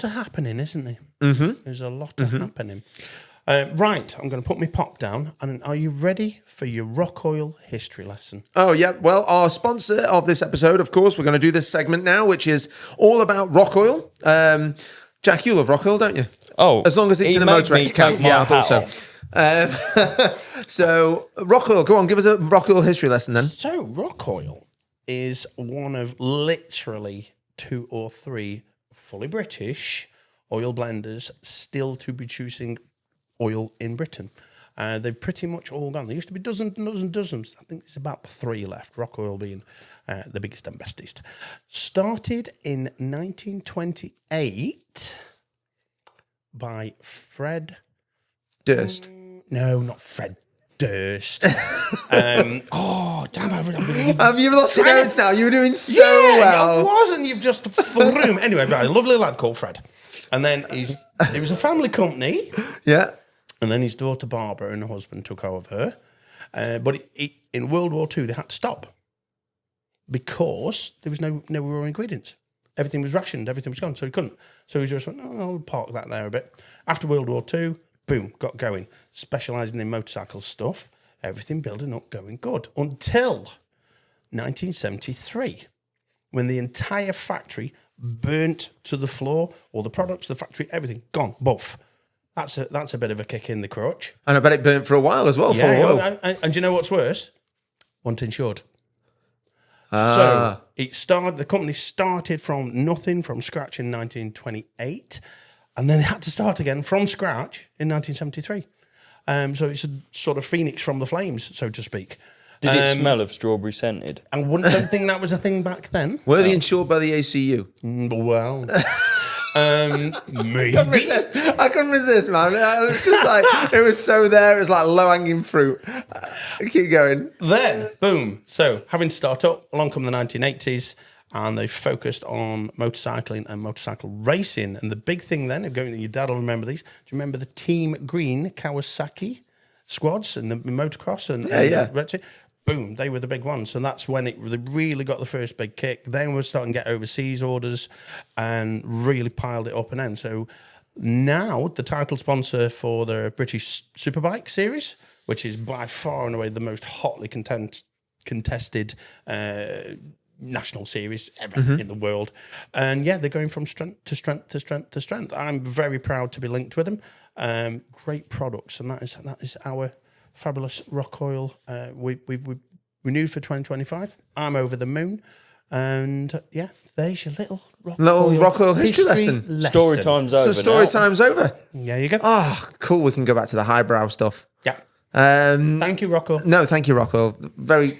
happening, isn't there? Mm-hmm. There's a lot happening. Right, I'm going to put my pop down. And are you ready for your rock oil history lesson? Oh, yeah. Well, our sponsor of this episode, of course, we're going to do this segment now, which is all about rock oil. Jack, you love rock oil, don't you? Oh, as long as it's in a Motorex tank. Yeah, I thought so. So, rock oil, go on, give us a rock oil history lesson then. So, rock oil is one of literally 2 or 3 fully British oil blenders still to be producing oil in Britain. They've pretty much all gone. There used to be dozens and dozens. I think there's about 3 left, rock oil being the biggest and bestest. Started in 1928 by Fred... Durst. No, not Fred Durst. Damn! Have you lost your notes now? You were doing so well. I wasn't. You've just threw me. Anyway, right, a lovely lad called Fred. And then it was a family company. Yeah. And then his daughter Barbara and her husband took over. But in World War II, they had to stop because there was no raw ingredients. Everything was rationed. Everything was gone. So he couldn't. So he just went, I'll park that there a bit. After World War II, boom, got going. Specialising in motorcycle stuff. Everything building up, going good. Until 1973, when the entire factory burnt to the floor. All the products, the factory, everything, gone, buff. That's a bit of a kick in the crotch. And I bet it burnt for a while as well. Yeah, and do you know what's worse? Weren't insured. So the company started from nothing, from scratch in 1928, and then they had to start again from scratch in 1973. So it's a sort of phoenix from the flames, so to speak. Did it smell of strawberry scented? I don't think that was a thing back then. Were they insured by the ACU? Well, maybe. I couldn't resist, man. It was just like, it was so there. It was like low-hanging fruit. Keep going. Then, boom. So, having to start up, along come the 1980s, and they focused on motorcycling and motorcycle racing. And the big thing then, your dad will remember these. Do you remember the Team Green Kawasaki squads and the motocross? And boom, they were the big ones. So that's when they really got the first big kick. Then we're starting to get overseas orders and really piled it up and then. So now the title sponsor for the British Superbike series, which is by far and away the most hotly contested national series ever in the world. And yeah, they're going from strength to strength to strength to strength. I'm very proud to be linked with them. Great products, and that is our fabulous rock oil. We renewed for 2025. I'm over the moon. And yeah, there's your little rock oil history lesson. Story time's over. Story time's over. There you go. Ah, cool. We can go back to the highbrow stuff. Yeah. Thank you, Rock Oil. No, thank you, Rock Oil. Very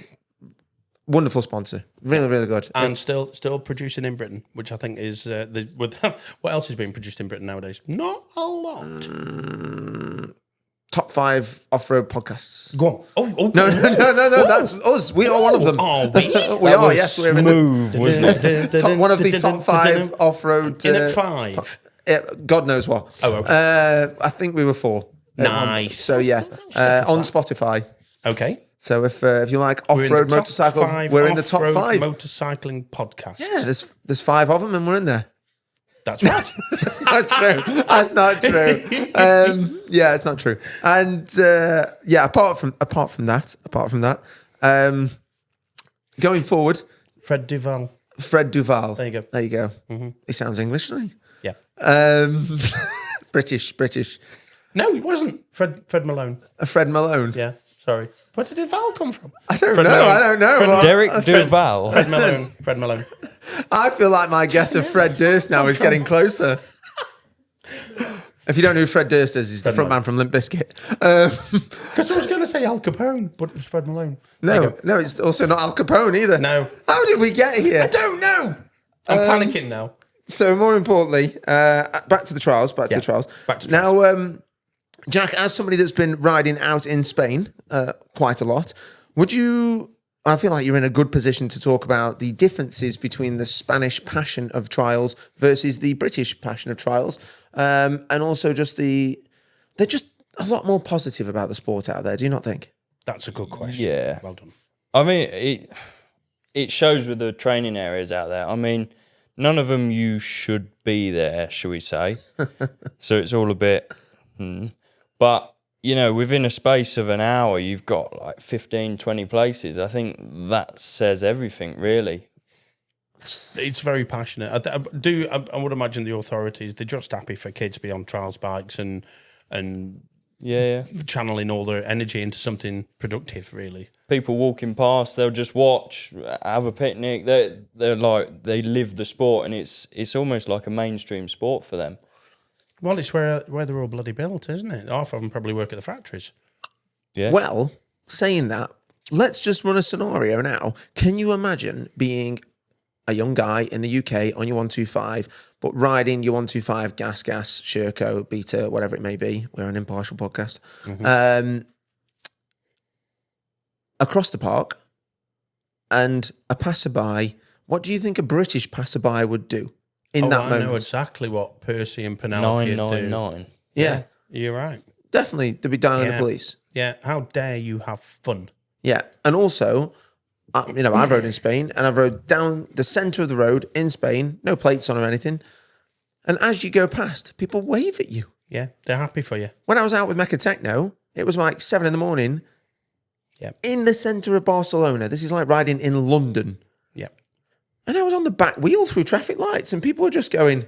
wonderful sponsor. Really, really good. And still producing in Britain, which I think is what else is being produced in Britain nowadays? Not a lot. Top 5 off-road podcasts. Go on. Oh. No, that's us. We are one of them. Are we? We are, yes. We're smooth, wasn't it? One of the top 5 off-road. In at 5? God knows what. Oh, okay. I think we were 4. Nice. So, yeah. On Spotify. Okay. So if you like off-road motorcycle, we're in the top 5. Motorcycling podcasts. Yeah, there's 5 of them and we're in there. That's right. That's not true. That's not true. Yeah, it's not true. And apart from that, going forward, Fred Duval. There you go. Mm-hmm. He sounds English, doesn't he? Yeah. British. No, he wasn't. Fred Malone. Fred Malone. Yeah. Sorry. Where did Duval come from? I don't know. Derek Duval. Fred Malone. I feel like my guess of Fred Durst now is getting closer. If you don't know who Fred Durst is, he's the front man from Limp Bizkit. Because I was going to say Al Capone, but it was Fred Malone. No, it's also not Al Capone either. No. How did we get here? I don't know. I'm panicking now. So more importantly, back to the trials. Back to the trials. Now, Jack, as somebody that's been riding out in Spain quite a lot, would you I feel like you're in a good position to talk about the differences between the Spanish passion of trials versus the British passion of trials, and also just they're just a lot more positive about the sport out there. Do you not think? That's a good question. Yeah. Well done. I mean, it shows with the training areas out there. I mean, none of them you should be there, shall we say. So it's all a bit... But, within a space of an hour, you've got like 15, 20 places. I think that says everything, really. It's very passionate. I would imagine the authorities, they're just happy for kids to be on trials bikes and channeling all their energy into something productive, really. People walking past, they'll just watch, have a picnic. They're like, they live the sport, and it's almost like a mainstream sport for them. Well, it's where they're all bloody built, isn't it? Half of them probably work at the factories. Yeah. Well, saying that, let's just run a scenario now. Can you imagine being a young guy in the UK on your 125, but riding your 125 gas, Sherco, Beta, whatever it may be? We're an impartial podcast. Across the park, and a passerby. What do you think a British passerby would do in that moment? I know exactly what Percy and Penelope do. 999. Yeah. You're right. Definitely, they'd be dialing the police. Yeah, how dare you have fun? Yeah, and also, I've rode in Spain, and I've rode down the centre of the road in Spain, no plates on or anything, and as you go past, people wave at you. Yeah, they're happy for you. When I was out with Mecha Techno, it was like 7 a.m, in the centre of Barcelona. This is like riding in London. Yeah. And I was on the back wheel through traffic lights, and people were just going,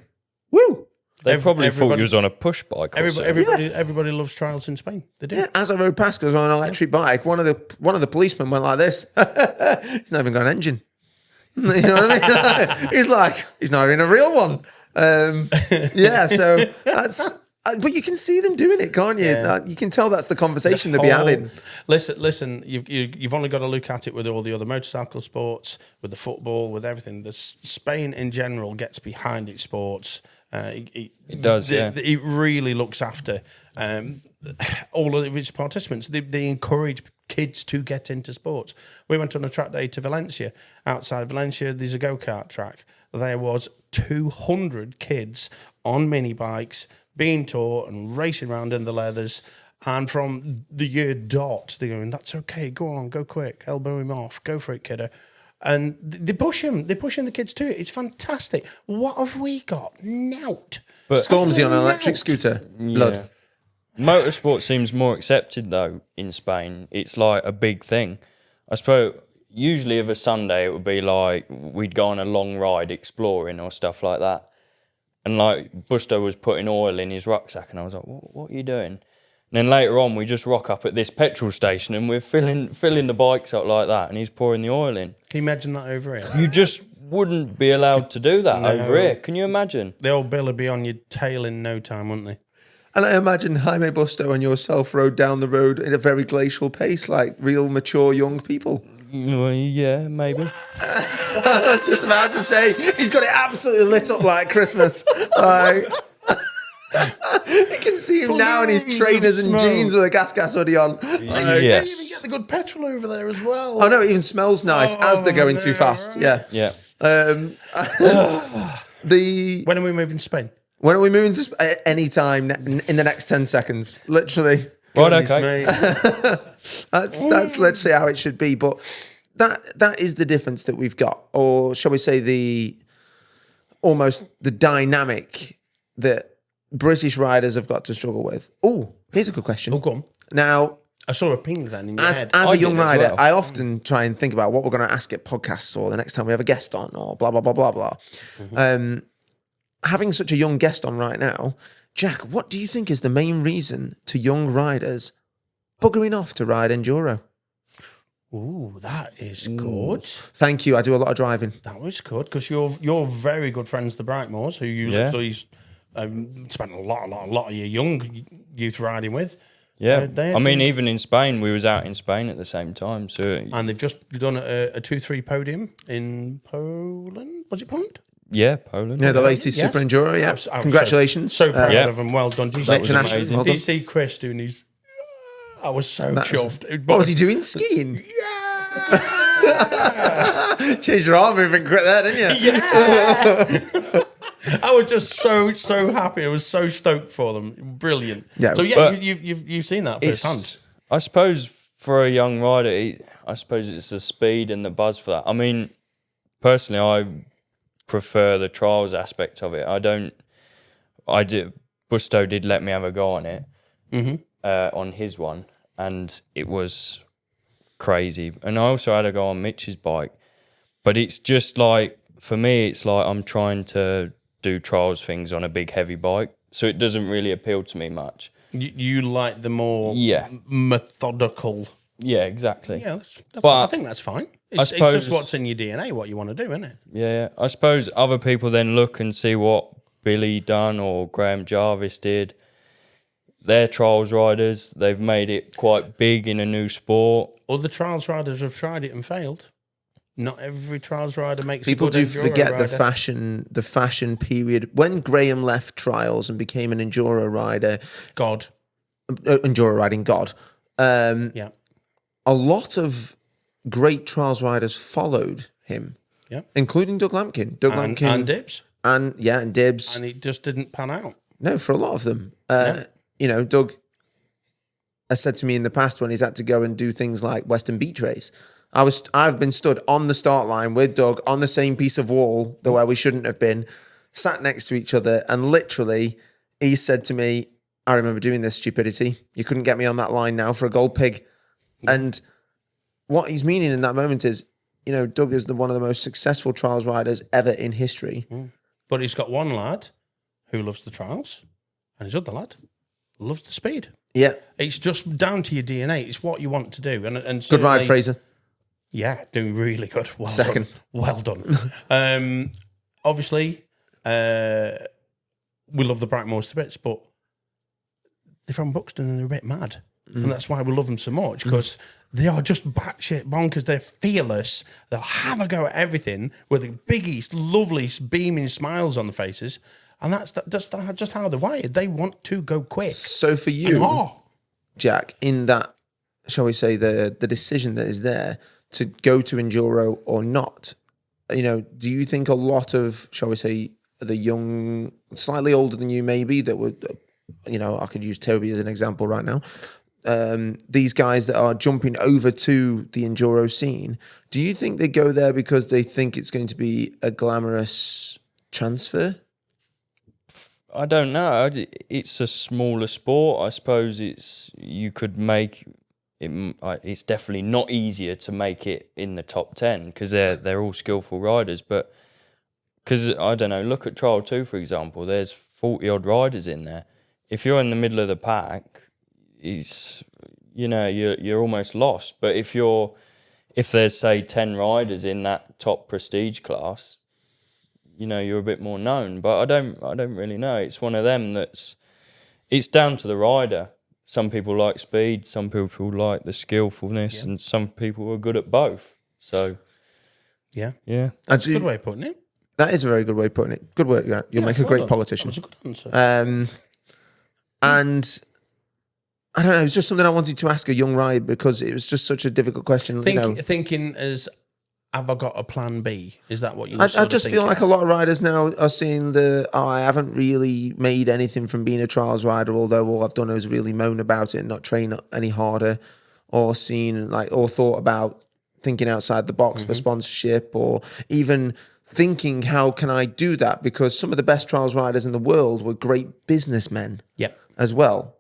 woo! They probably thought you was on a push bike. Everybody loves trials in Spain. They do. Yeah, as I rode past, because I was on an electric bike, one of the policemen went like this. He's not even got an engine. You know what I mean? He's like, he's not even a real one. So that's... But you can see them doing it, can't you? Yeah. You can tell that's the conversation they'll be having. Listen. You've only got to look at it with all the other motorcycle sports, with the football, with everything. Spain in general gets behind its sports. It does. It really looks after all of its participants. They encourage kids to get into sports. We went on a track day to Valencia. Outside Valencia, there's a go-kart track. There was 200 kids on mini bikes being taught and racing around in the leathers. And from the year dot, they're going, that's okay, go on, go quick, elbow him off, go for it, kiddo. And they push him. They're pushing the kids to it. It's fantastic. What have we got? Nout. But Stormzy on an electric scooter. Blood. Motorsport seems more accepted, though, in Spain. It's like a big thing. I suppose usually of a Sunday it would be like we'd go on a long ride exploring or stuff like that. And like Busto was putting oil in his rucksack, and I was like, what are you doing? And then later on, we just rock up at this petrol station, and we're filling the bikes up like that, and he's pouring the oil in. Can you imagine that over here? You just wouldn't be allowed to do that over here. Can you imagine? The old Bill would be on your tail in no time, wouldn't they? And I imagine Jaime Busto and yourself rode down the road in a very glacial pace, like real mature young people. Well, yeah, maybe. I was just about to say, he's got it absolutely lit up like Christmas. Like, you can see him now in his trainers and jeans with a gas hoodie on. They even get the good petrol over there as well. Oh no, it even smells nice as they're going too fast. Yeah. Yeah. When are we moving to Spain? When are we moving to Spain? Any time in the next 10 seconds. Literally. Right, okay. That's literally how it should be. But that is the difference that we've got. Or shall we say the dynamic that British riders have got to struggle with. Oh, here's a good question. Oh, go on. Now, I saw a ping then in your head. As a young rider, well. I often try and think about what we're going to ask at podcasts or the next time we have a guest on or blah, blah, blah, blah, blah. Mm-hmm. Having such a young guest on right now, Jack, what do you think is the main reason to young riders buggering off to ride enduro? Ooh, that is good. Thank you. I do a lot of driving. That was good because you're very good friends, the Brightmoors, who you literally spent a lot of your young youth riding with. Yeah, I mean, even in Spain, we was out in Spain at the same time. So, and they've just done a 2-3 podium in Poland. Was it Poland? Yeah, Poland. Yeah, the latest Super Enduro. Yeah, congratulations. So proud of them. Well done. Did you see Chris doing his? I was so chuffed. What was he doing? Skiing? Yeah. Changed your arm movement quick there, didn't you? Yeah. I was just so happy. I was so stoked for them. Brilliant. Yeah. So But you've seen that firsthand. I suppose for a young rider, I suppose it's the speed and the buzz for that. I mean, personally, I prefer the trials aspect of it. Busto did let me have a go on it, on his one, and it was crazy. And I also had a go on Mitch's bike, but it's just like, for me, it's like I'm trying to do trials things on a big heavy bike, so it doesn't really appeal to me much. You like the more methodical. Yeah, exactly. Yeah, But I think that's fine. It's just what's in your DNA, what you want to do, isn't it? Yeah, I suppose other people then look and see what Billy done or Graham Jarvis did. They're trials riders. They've made it quite big in a new sport. Other trials riders have tried it and failed. Not every trials rider makes People a good do enduro forget rider. the fashion period when Graham left trials and became an enduro rider. Enduro riding god. Yeah. A lot of great trials riders followed him. Yeah. Including Doug Lampkin. And Dibs. And Dibs. And it just didn't pan out. No, for a lot of them. Doug has said to me in the past when he's had to go and do things like Western Beach Race. I've been stood on the start line with Doug on the same piece of wall where we shouldn't have been, sat next to each other, and literally he said to me, I remember doing this stupidity. You couldn't get me on that line now for a gold pig. And what he's meaning in that moment is, Doug is one of the most successful trials riders ever in history. But he's got one lad who loves the trials, and his other lad loves the speed. Yeah. It's just down to your DNA. It's what you want to do. And Good ride, Fraser. Yeah, doing really good. Well Second. done. Well done. Obviously, we love the Brightmoors to bits, but they're from Buxton and they're a bit mad. And that's why we love them so much, because they are just batshit bonkers. They're fearless. They'll have a go at everything with the biggest, loveliest, beaming smiles on the faces. And that's just how they're wired. They want to go quick. So for you, Jack, in that, shall we say, the decision that is there to go to enduro or not, do you think a lot of, shall we say, the young, slightly older than you maybe, that would, I could use Toby as an example right now, these guys that are jumping over to the enduro scene, do you think they go there because they think it's going to be a glamorous transfer? I don't know. It's a smaller sport. I suppose you could make it. It's definitely not easier to make it in the top 10 because they're all skillful riders. But because I don't know, look at Trialtube, for example. There's 40 odd riders in there. If you're in the middle of the pack, you're almost lost. But if there's say 10 riders in that top prestige class, you're a bit more known. But I don't really know. It's one of them it's down to the rider. Some people like speed, some people like the skillfulness, and some people are good at both. So yeah. That's a good way of putting it. That is a very good way of putting it. Good work, yeah. You'll make a great politician. That was a good answer. And I don't know, it's just something I wanted to ask a young rider because it was just such a difficult question. Thinking as, have I got a plan B? Is that what you? I just feel like a lot of riders now are seeing I haven't really made anything from being a trials rider, although all I've done is really moan about it and not train any harder, or thought about thinking outside the box for sponsorship, or even thinking, how can I do that? Because some of the best trials riders in the world were great businessmen as well.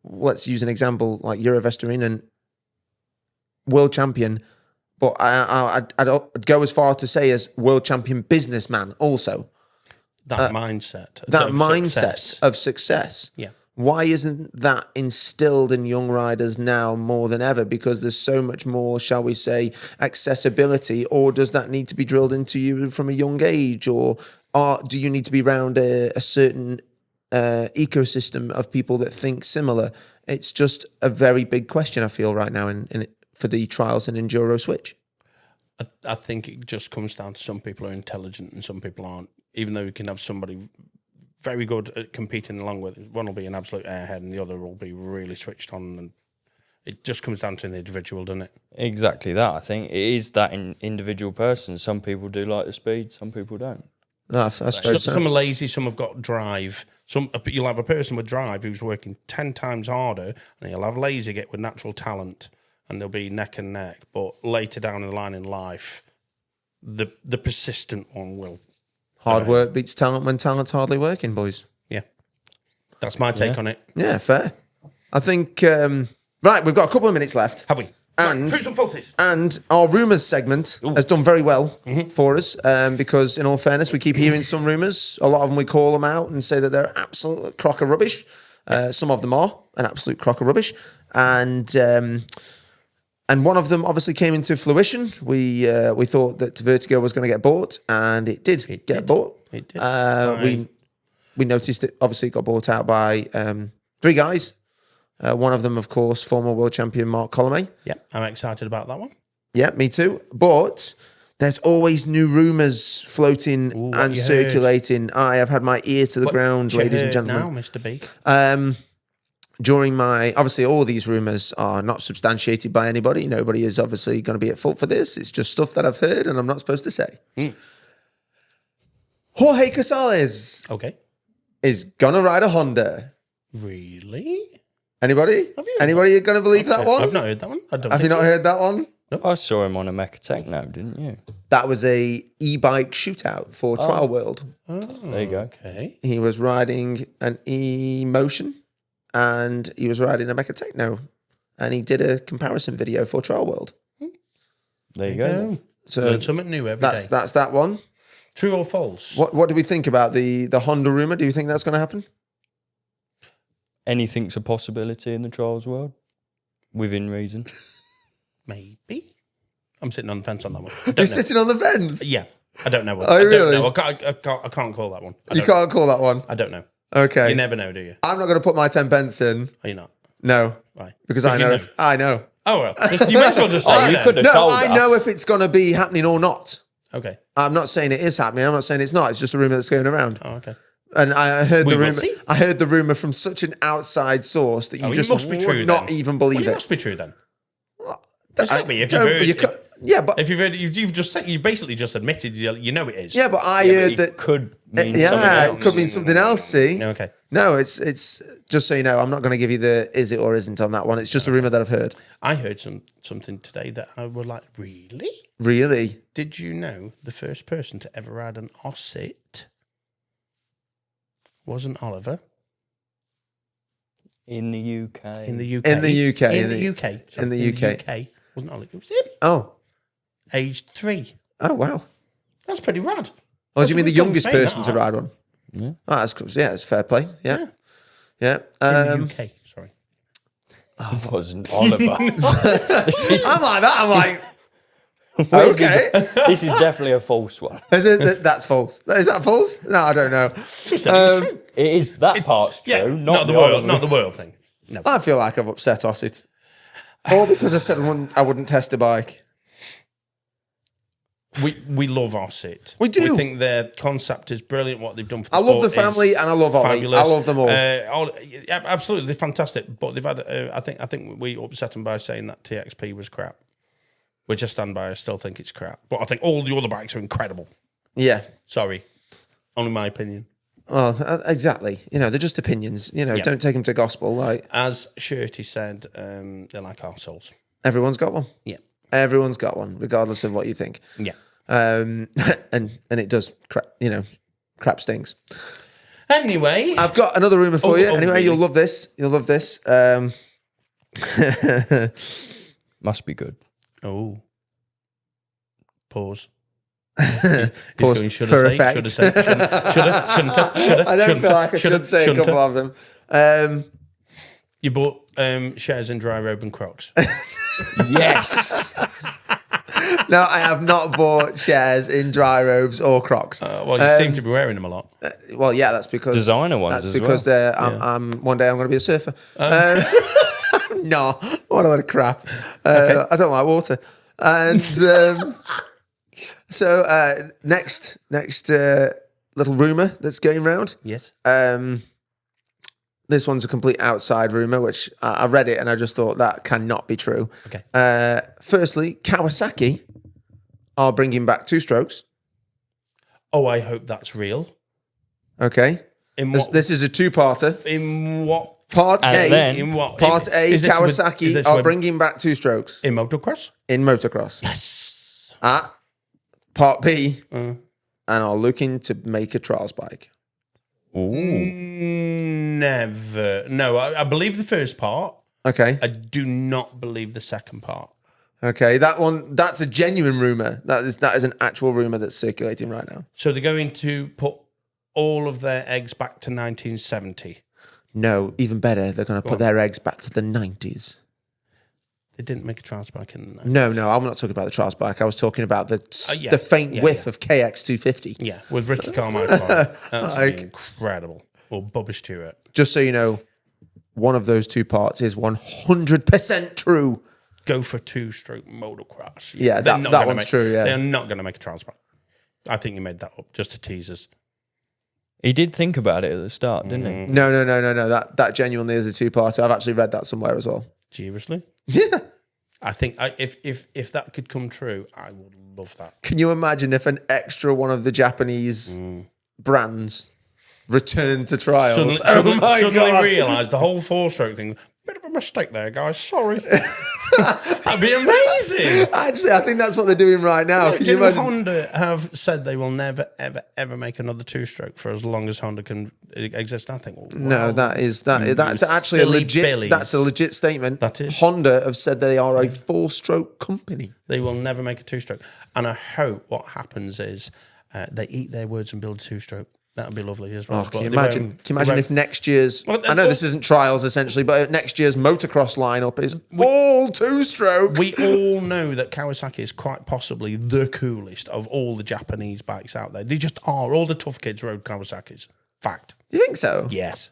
Let's use an example like Eurovestorinen, world champion, but I'd go as far to say as world champion businessman also. That mindset. Of success. Yeah. Why isn't that instilled in young riders now more than ever? Because there's so much more, shall we say, accessibility, or does that need to be drilled into you from a young age? Or do you need to be around a certain ecosystem of people that think similar? It's just a very big question, I feel, right now for the trials and enduro switch. I think it just comes down to some people are intelligent and some people aren't. Even though you can have somebody very good at competing along with it, one will be an absolute airhead and the other will be really switched on and It just comes down to an individual, doesn't it? Exactly that. I think it is that individual person. Some people do like the speed, some people don't. No, I suppose so. Some are lazy, some have got drive. You'll have a person with drive who's working 10 times harder, and you'll have lazy get with natural talent, and they'll be neck and neck. But later down the line in life, the persistent one will. Hard work beats talent when talent's hardly working, boys. Yeah. That's my take on it. Yeah, fair. I think, right, we've got a couple of minutes left. Have we? And, True some falsies. And our rumours segment has done very well for us because, in all fairness, we keep hearing some rumours. A lot of them we call them out and say that they're absolute crock of rubbish. Some of them are an absolute crock of rubbish. And one of them obviously came into fruition. We thought that Vertigo was going to get bought, and it did get bought. It did. We noticed it obviously got bought out by 3 guys. One of them, of course, former world champion Mark Colomay. Yeah, I'm excited about that one. Yeah, me too. But there's always new rumours floating and circulating. I have had my ear to the ground, ladies and gentlemen. Now, Mr. B. During obviously all of these rumours are not substantiated by anybody. Nobody is obviously going to be at fault for this. It's just stuff that I've heard and I'm not supposed to say. Jorge Casales is going to ride a Honda. Really? Anybody? Anybody going to believe that one? I've not heard that one. Have you not heard that one? Nope. I saw him on a Mecha Techno, didn't you? That was a e-bike shootout for Trial World. Oh, there you go. Okay. He was riding an e-motion and he was riding a Mecha Techno, and he did a comparison video for Trial World. There you go. So learn something new every day. That's that one. True or false? What do we think about the Honda rumor? Do you think that's going to happen? Anything's a possibility in the trials world, within reason. Maybe. I'm sitting on the fence on that one. You're sitting on the fence? Yeah. I don't know. Oh, really? I can't call that one. You can't call that one? I don't know. Okay. You never know, do you? I'm not going to put my 10 pence in. Are you not? No. Why? Because I know. I know. Oh, well. You might as well just say you could have told us. I know if it's going to be happening or not. Okay. I'm not saying it is happening. I'm not saying it's not. It's just a rumor that's going around. Oh, okay. And I heard the rumor. See. I heard the rumor from such an outside source that you just must be true, would not then. even believe Well, it. It must be true then. It's not me. If you've heard, yeah, but if you've heard, you've just said, you've basically just admitted you know it is. yeah, but I heard that could mean something yeah, else. it could mean something else. See, Okay. no, it's just so you know, I'm not going to give you the is it or isn't on that one. It's just a rumor that I've heard. I heard something today that I was like, really? Really? Did you know the first person to ever ride an Osset wasn't Oliver? In the UK. In the UK. In the UK. In the UK. Sorry, in the UK. Wasn't Oliver. It was him. Oh. Aged 3. Oh, wow. That's pretty rad. Oh, do you mean the youngest Saying person to that. ride one? Yeah. Oh, that's cool. Yeah, it's fair play. Yeah. Yeah. In the UK. Sorry. It wasn't Oliver. I'm like that. I'm like, okay. This is definitely a false one. That's false. Is that false? No, I don't know. It is. That part's true. Yeah, not the Oliver. world, not the world thing. No. I feel like I've upset Osset. Or because I said I wouldn't test a bike. We love Osset. We do. We think their concept is brilliant. What they've done for the I love sport the family is and I love Ollie. fabulous. I love them all. Yeah, absolutely, they're fantastic. But they've had. I think we upset them by saying that TXP was crap. Which I stand by. I still think it's crap. But I think all the other bikes are incredible. Yeah. Sorry, only my opinion. Well, exactly. You know, they're just opinions. You know, Yeah. don't take them to gospel. Like As Shirty said, they're like arseholes. everyone's got one. Yeah, Everyone's got one, regardless of what you think. yeah. And it does crap. You know, crap stings. Anyway, I've got another rumor for you. Anyway, really? you'll love this. You'll love this. Must be good. Pause. Pause for effect. Should have, shouldn't have. I don't feel like I should say a couple of them. You bought shares in Dry Robe and Crocs. Yes. No, I have not bought shares in dry robes or Crocs. Well, you seem to be wearing them a lot. Well, yeah, that's because Designer ones That's as because well. I'm one day I'm going to be a surfer. No, what a load of crap. I don't like water. And so next little rumor that's going round. Yes. The This one's a complete outside rumor, which I read it and I just thought that cannot be true. Okay. Firstly, Kawasaki are bringing back two-strokes. Oh, I hope that's real. Okay. This is a two-parter. In what? Part A. Then, in what? Part A, Kawasaki are with, bringing back two-strokes. in motocross? In motocross. Yes. Part B, and are looking to make a trials bike. Ooh. Never. No, I believe the first part. Okay. I do not believe the second part. Okay. That's a genuine rumor. That is an actual rumor that's circulating right now. So they're going to put all of their eggs back to 1970. No, even better, they're going to put their eggs back to the 90s. They didn't make a trials bike in the 90s. No, I'm not talking about the trials bike. I was talking about the faint whiff of KX250. Yeah, with Ricky Carmichael on it. That's incredible. Or Bubba Stewart. Just so you know, one of those two parts is 100% true. Go for two-stroke motocross. Yeah, that one's true, yeah. They're not going to make a trials bike. I think you made that up just to tease us. He did think about it at the start, didn't he? No. That genuinely is a two-parter. I've actually read that somewhere as well. Seriously? Yeah. I think if that could come true, I would love that. Can you imagine if an extra one of the Japanese brands returned to trials? Suddenly realised the whole four-stroke thing. Bit of a mistake there, guys. Sorry. That'd be amazing. Actually, I think that's what they're doing right now. Can you imagine? Honda have said they will never, ever, ever make another two-stroke for as long as Honda can exist. I think. Wow, no, that's actually a legit. Billies. That's a legit statement. That is. Honda have said they are a four-stroke company. They will never make a two-stroke, and I hope what happens is they eat their words and build a two-stroke. That would be lovely as well. Oh, can you imagine if next year's... Well, I know this isn't trials, essentially, but next year's motocross lineup is all two-stroke. We all know that Kawasaki is quite possibly the coolest of all the Japanese bikes out there. They just are. All the tough kids rode Kawasaki's. Fact. You think so? Yes.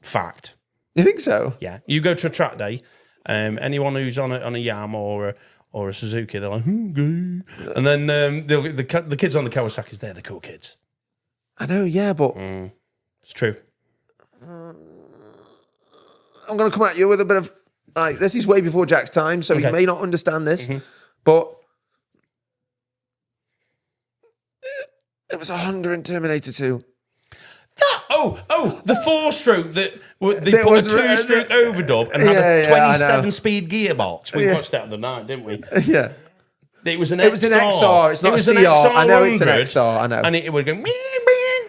Fact. You think so? Yeah. You go to a track day, anyone who's on a Yam or a Suzuki, they're like, and then the kids on the Kawasaki's, they're the cool kids. I know, yeah, but... It's true. I'm going to come at you with a bit of... this is way before Jack's time, so he may not understand this, but... It was a Honda in Terminator 2. The four-stroke that they put a two-stroke overdub and had a 27-speed gearbox. We watched that the other night, didn't we? Yeah. It was an XR. It was an XR. It's not a CR. I know it's an XR. I know. And it would go bing, bing, bing, bing,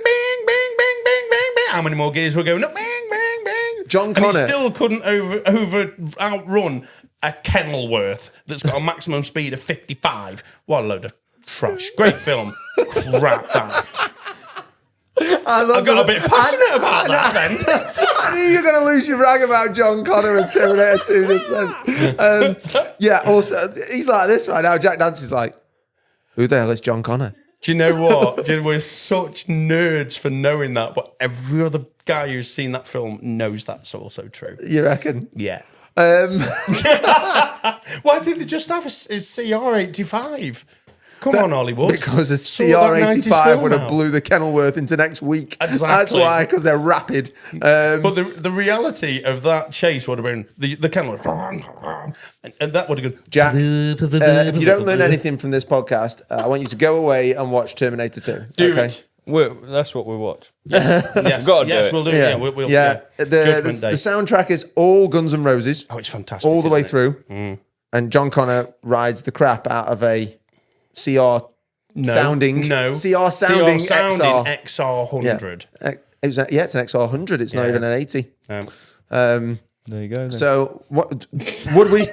bing, bing, bing, bing, bing, bing. How many more gears were going up? Bing, bing, bing. John And Connor. he still couldn't outrun a Kenilworth that's got a maximum speed of 55. What a load of trash. Great film. Crap that. I got a bit passionate about that then. I knew you were going to lose your rag about John Connor and Terminator 2 just then. Yeah, also, he's like this right now. Jack Dancy's like, who the hell is John Connor? Do you know what? We're such nerds for knowing that, but every other guy who's seen that film knows that's also true. You reckon? Yeah. Why did they just have a CR85? Come on, Hollywood. Because a CR85 would have blew the Kenilworth into next week. Exactly. That's why, because they're rapid. But the reality of that chase would have been the Kenilworth. And that would have gone... Jack, if you don't learn anything from this podcast, I want you to go away and watch Terminator 2. Do it. That's what we watch. Yes, Gotta do yes, it. we'll do it. Yeah, We'll, The soundtrack is all Guns N' Roses. Oh, it's fantastic. All the way isn't it? through. And John Connor rides the crap out of a CR sounding XR. XR100. Yeah. It's an XR100. It's not even an 80. There you go. Then. So what would we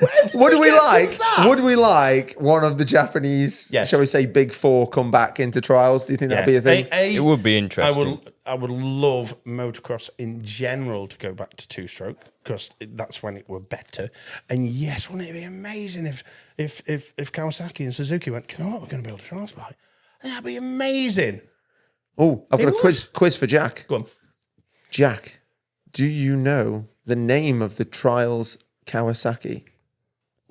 like? Would we like one of the Japanese, shall we say, big four come back into trials? Do you think that'd be a thing? It would be interesting. I would love motocross in general to go back to two-stroke because that's when it were better. And yes, wouldn't it be amazing if Kawasaki and Suzuki went, you know what, we're going to build a trials bike? That'd be amazing. Oh, I've got a quiz for Jack. Go on. Jack, do you know the name of the trials Kawasaki?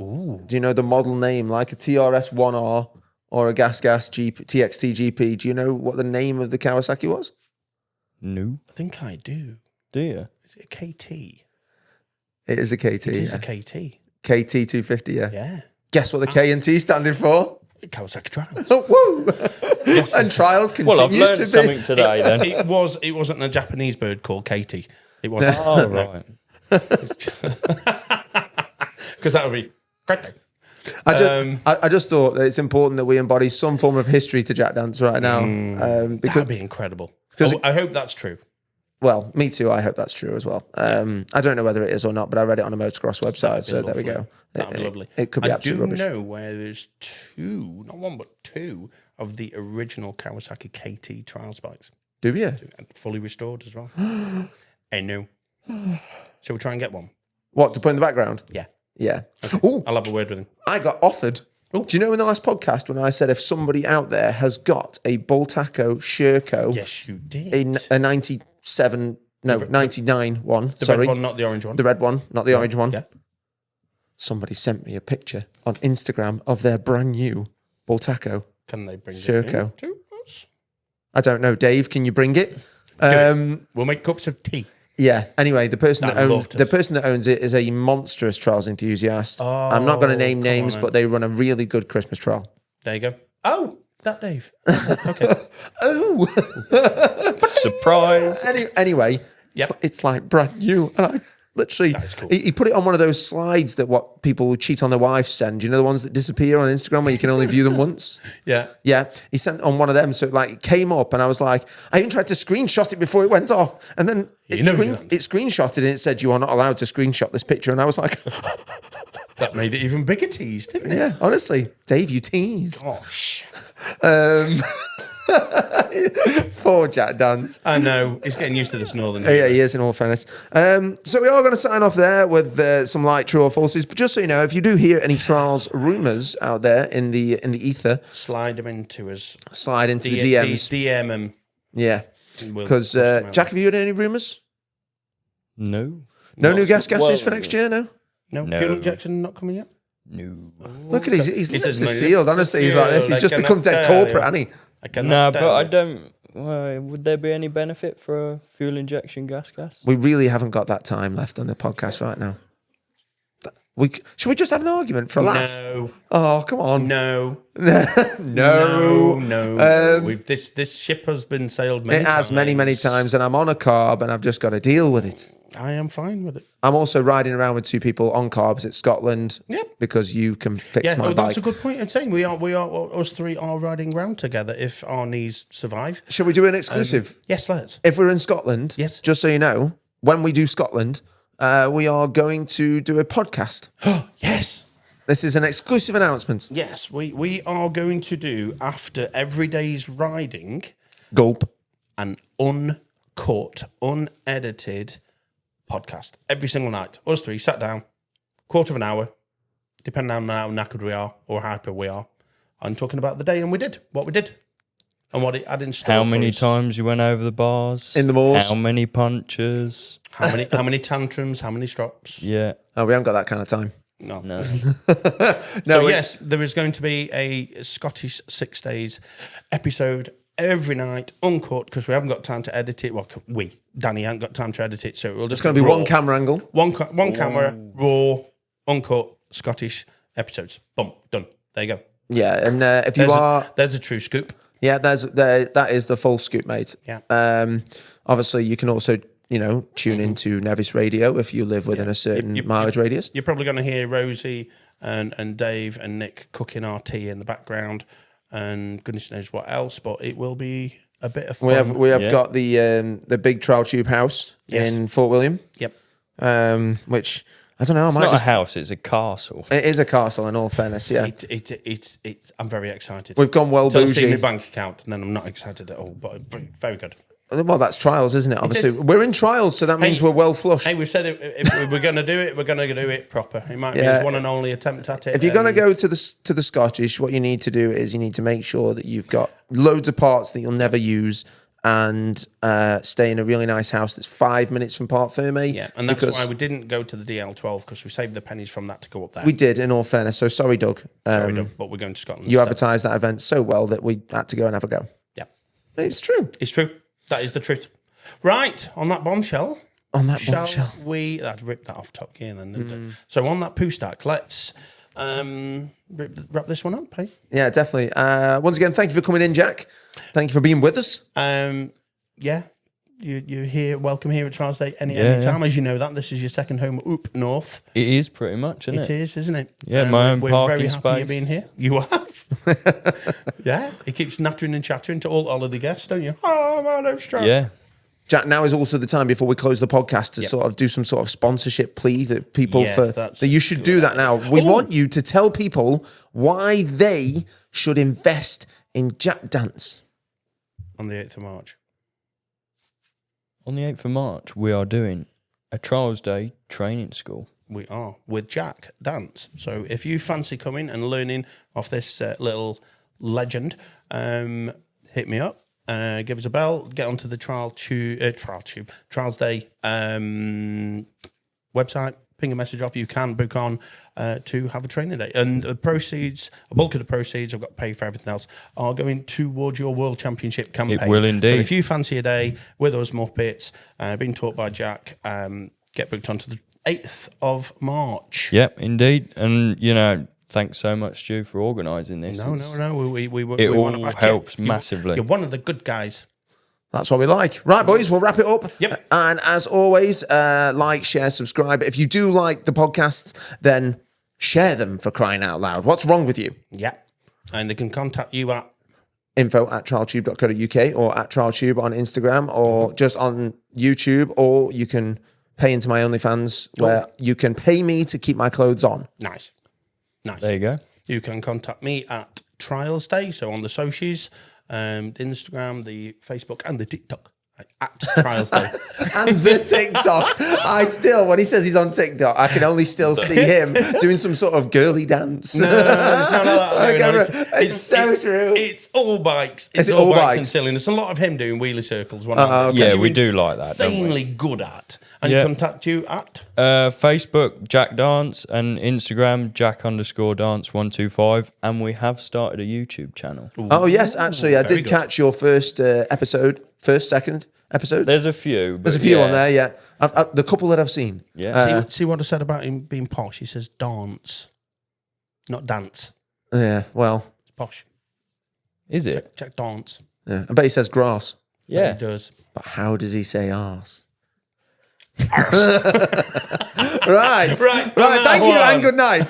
Ooh. Do you know the model name, like a TRS 1R or a Gas TXT GP? Do you know what the name of the Kawasaki was? No. I think I do. Do you? Is it a KT? It is a KT. It is a KT. KT 250, yeah. Yeah. Guess what the K and T standing for? Kawasaki Trials. Oh, woo! And Trials continues Well, I've learned to be. something today then. It wasn't a Japanese bird called Katie. It was. Oh, right. Because that would be correct. I just thought that it's important that we embody some form of history to Jack Dance right now. Because, That'd be incredible. I hope that's true. well, me too. I hope that's true as well. I don't know whether it is or not, but I read it on a motocross website, so there we go. That'd be lovely. It could be absolute rubbish. I do know where there's two, not one, but two of the original Kawasaki KT Trials bikes. Do you? And fully restored as well. I know. Shall we try and get one? What, to put in the background? Yeah. Yeah. Okay. Oh, I'll have a word with him. I got offered. Ooh. Do you know in the last podcast when I said if somebody out there has got a Bultaco Sherco, Yes, you did. a 97, no, 99 one, The sorry. red one, not the orange one. The red one, not the orange one. Yeah. Somebody sent me a picture on Instagram of their brand new Bultaco. Can they bring Sherco. it in to us? I don't know. Dave, can you bring it? We'll make cups of tea. Yeah. Anyway, the person I'd that love owns to the person that owns it is a monstrous trials enthusiast. I'm not going to name come names, on, but they run a really good Christmas trial. There you go. Oh, that Dave. Okay. Oh, Surprise. anyway, Yep. it's like brand new, and I literally That is cool. he put it on one of those slides that what people who cheat on their wives send. You know, the ones that disappear on Instagram where you can only view them once. Yeah. Yeah, he sent on one of them, so it came up, and I was like, I even tried to screenshot it before it went off, and then it screenshotted and it said you are not allowed to screenshot this picture, and I was like, That made it even bigger tease, didn't it? yeah, honestly, Dave, you tease. Gosh. Poor Jack Dance. I know. He's getting used to this northern. Yeah, he is, in all fairness. So we are going to sign off there with some light true or falses. But just so you know, if you do hear any trials rumours out there in the ether, Slide them into us. slide into the DMs. DM them. Yeah, We'll because push them out. Jack, have you heard any rumours? No. No Not- new gas gases well, for next year. No. No, No. fuel injection not coming yet? No. Look at his lips says are my sealed. lips are Honestly, he's like this. He's sealed. just I become cannot dead tell corporate, you. hasn't he? I cannot No, tell but I you. don't. Would there be any benefit for a fuel injection gas? We really haven't got that time left on the podcast right now. Should we just have an argument for a laugh? No. Oh, come on. No. No. No. This ship has been sailed many It has many times, and I'm on a carb, and I've just got to deal with it. I am fine with it. I'm also riding around with two people on carbs at Scotland. Yep. Because you can fix Yeah, my bike. that's a good point. I'm saying we are us three are riding round together if our knees survive. Shall we do an exclusive? Yes, let's. If we're in Scotland, Yes. just so you know, when we do Scotland, we are going to do a podcast. Yes. This is an exclusive announcement. Yes, we are going to do, after every day's riding, Gulp. an uncut, unedited podcast every single night. Us three sat down, quarter of an hour, depending on how knackered we are or hyper we are, and talking about the day and what we did, and what it had in store. How for many us. times you went over the bars? In the moors. How many punches? How many tantrums? How many strops? Yeah. Oh, we haven't got that kind of time. No. No. So yes, there is going to be a Scottish 6 days episode every night, uncut, because we haven't got time to edit it. Well, Danny hasn't got time to edit it, so it will just It's going to be raw. one camera angle. One camera, raw, uncut, Scottish episodes. Boom, done. There you go. Yeah, and if you are... There's a true scoop. Yeah, that is the full scoop, mate. Yeah. Obviously, you can also, tune into Nevis Radio if you live within a certain mileage radius. You're probably going to hear Rosie and Dave and Nick cooking our tea in the background, and goodness knows what else. But it will be a bit of fun. We have got the big Trialtube house in Fort William. Yep. Which I don't know. It's not a house, it's a castle. It is a castle, in all fairness. Yeah, It's I'm very excited. we've gone well Until I see my bougie. bank account, and then I'm not excited at all. But very good. Well, that's trials, isn't it? Obviously, is. we're in trials, so that means we're well flush. Hey, we've said if we're going to do it, we're going to do it proper. It might be his one and only attempt at it. If you're going to go to the Scottish, what you need to do is you need to make sure that you've got loads of parts that you'll never use, and stay in a really nice house that's 5 minutes from Parc Fermé. Yeah, and that's why we didn't go to the DL12, because we saved the pennies from that to go up there. We did, in all fairness. So sorry, Doug. Sorry, Doug, but we're going to Scotland. You instead. advertised that event so well that we had to go and have a go. Yeah, It's true. it's true. That is the truth. Right, on that bombshell. Shall I'd rip that off Top Gear then, didn't it? So on that poo stack, let's wrap this one up, hey? Yeah, definitely. Once again, thank you for coming in, Jack. Thank you for being with us. Yeah. You're here, welcome here at Trials Day any time. As you know that, this is your second home up north. It is pretty much, isn't it? It is, isn't it? Yeah, my own we're parking very happy space. you're being here. You have? Yeah. He keeps nattering and chattering to all holiday guests, don't you? Oh, my name's Jack. Yeah. Jack, now is also the time before we close the podcast to sort of do some sort of sponsorship plea that people that you should do that now. We want you to tell people why they should invest in Jack Dance. On the 8th of March. On the 8th of March, we are doing a Trials Day training school. We are, with Jack Dance. So if you fancy coming and learning off this little legend, hit me up. Give us a bell, get onto the Trials Day website, ping a message off. You can book on to have a training day. And the proceeds, a bulk of the proceeds, I've got to pay for everything else, are going towards your World Championship campaign. It will indeed. So if you fancy a day with us Muppets, being taught by Jack, get booked onto the 8th of March. Yep, indeed. And, thanks so much, Stu, for organising this. No. It all helps massively. You're one of the good guys. That's what we like. Right, boys, we'll wrap it up. Yep. And as always, like, share, subscribe. If you do like the podcasts, then share them, for crying out loud. What's wrong with you? Yeah. And they can contact you at info@trialtube.co.uk or at Trialtube on Instagram or just on YouTube, or you can pay into my OnlyFans where you can pay me to keep my clothes on. Nice. There you go. You can contact me at Trials Day, so on the socials, the Instagram, the Facebook, and the TikTok at Trials Day. And the TikTok. When he says he's on TikTok, I can only still see him doing some sort of girly dance. No, it's not that. It's so true. It's all bikes. It's all bikes and silliness. A lot of him doing wheelie circles. Yeah, we do like that, don't we? Insanely good at. And contact you at? Facebook, Jack Dance, and Instagram, Jack_Dance125. And we have started a YouTube channel. Oh, yes, actually, I did catch your first second episode. There's a few. There's a few on there, yeah. The couple that I've seen. Yeah. See what I said about him being posh? He says dance, not dance. Yeah, well. It's posh. Is it? Jack Dance. Yeah. I bet he says grass. Yeah. He does. But how does he say arse? Right. Thank you and good night.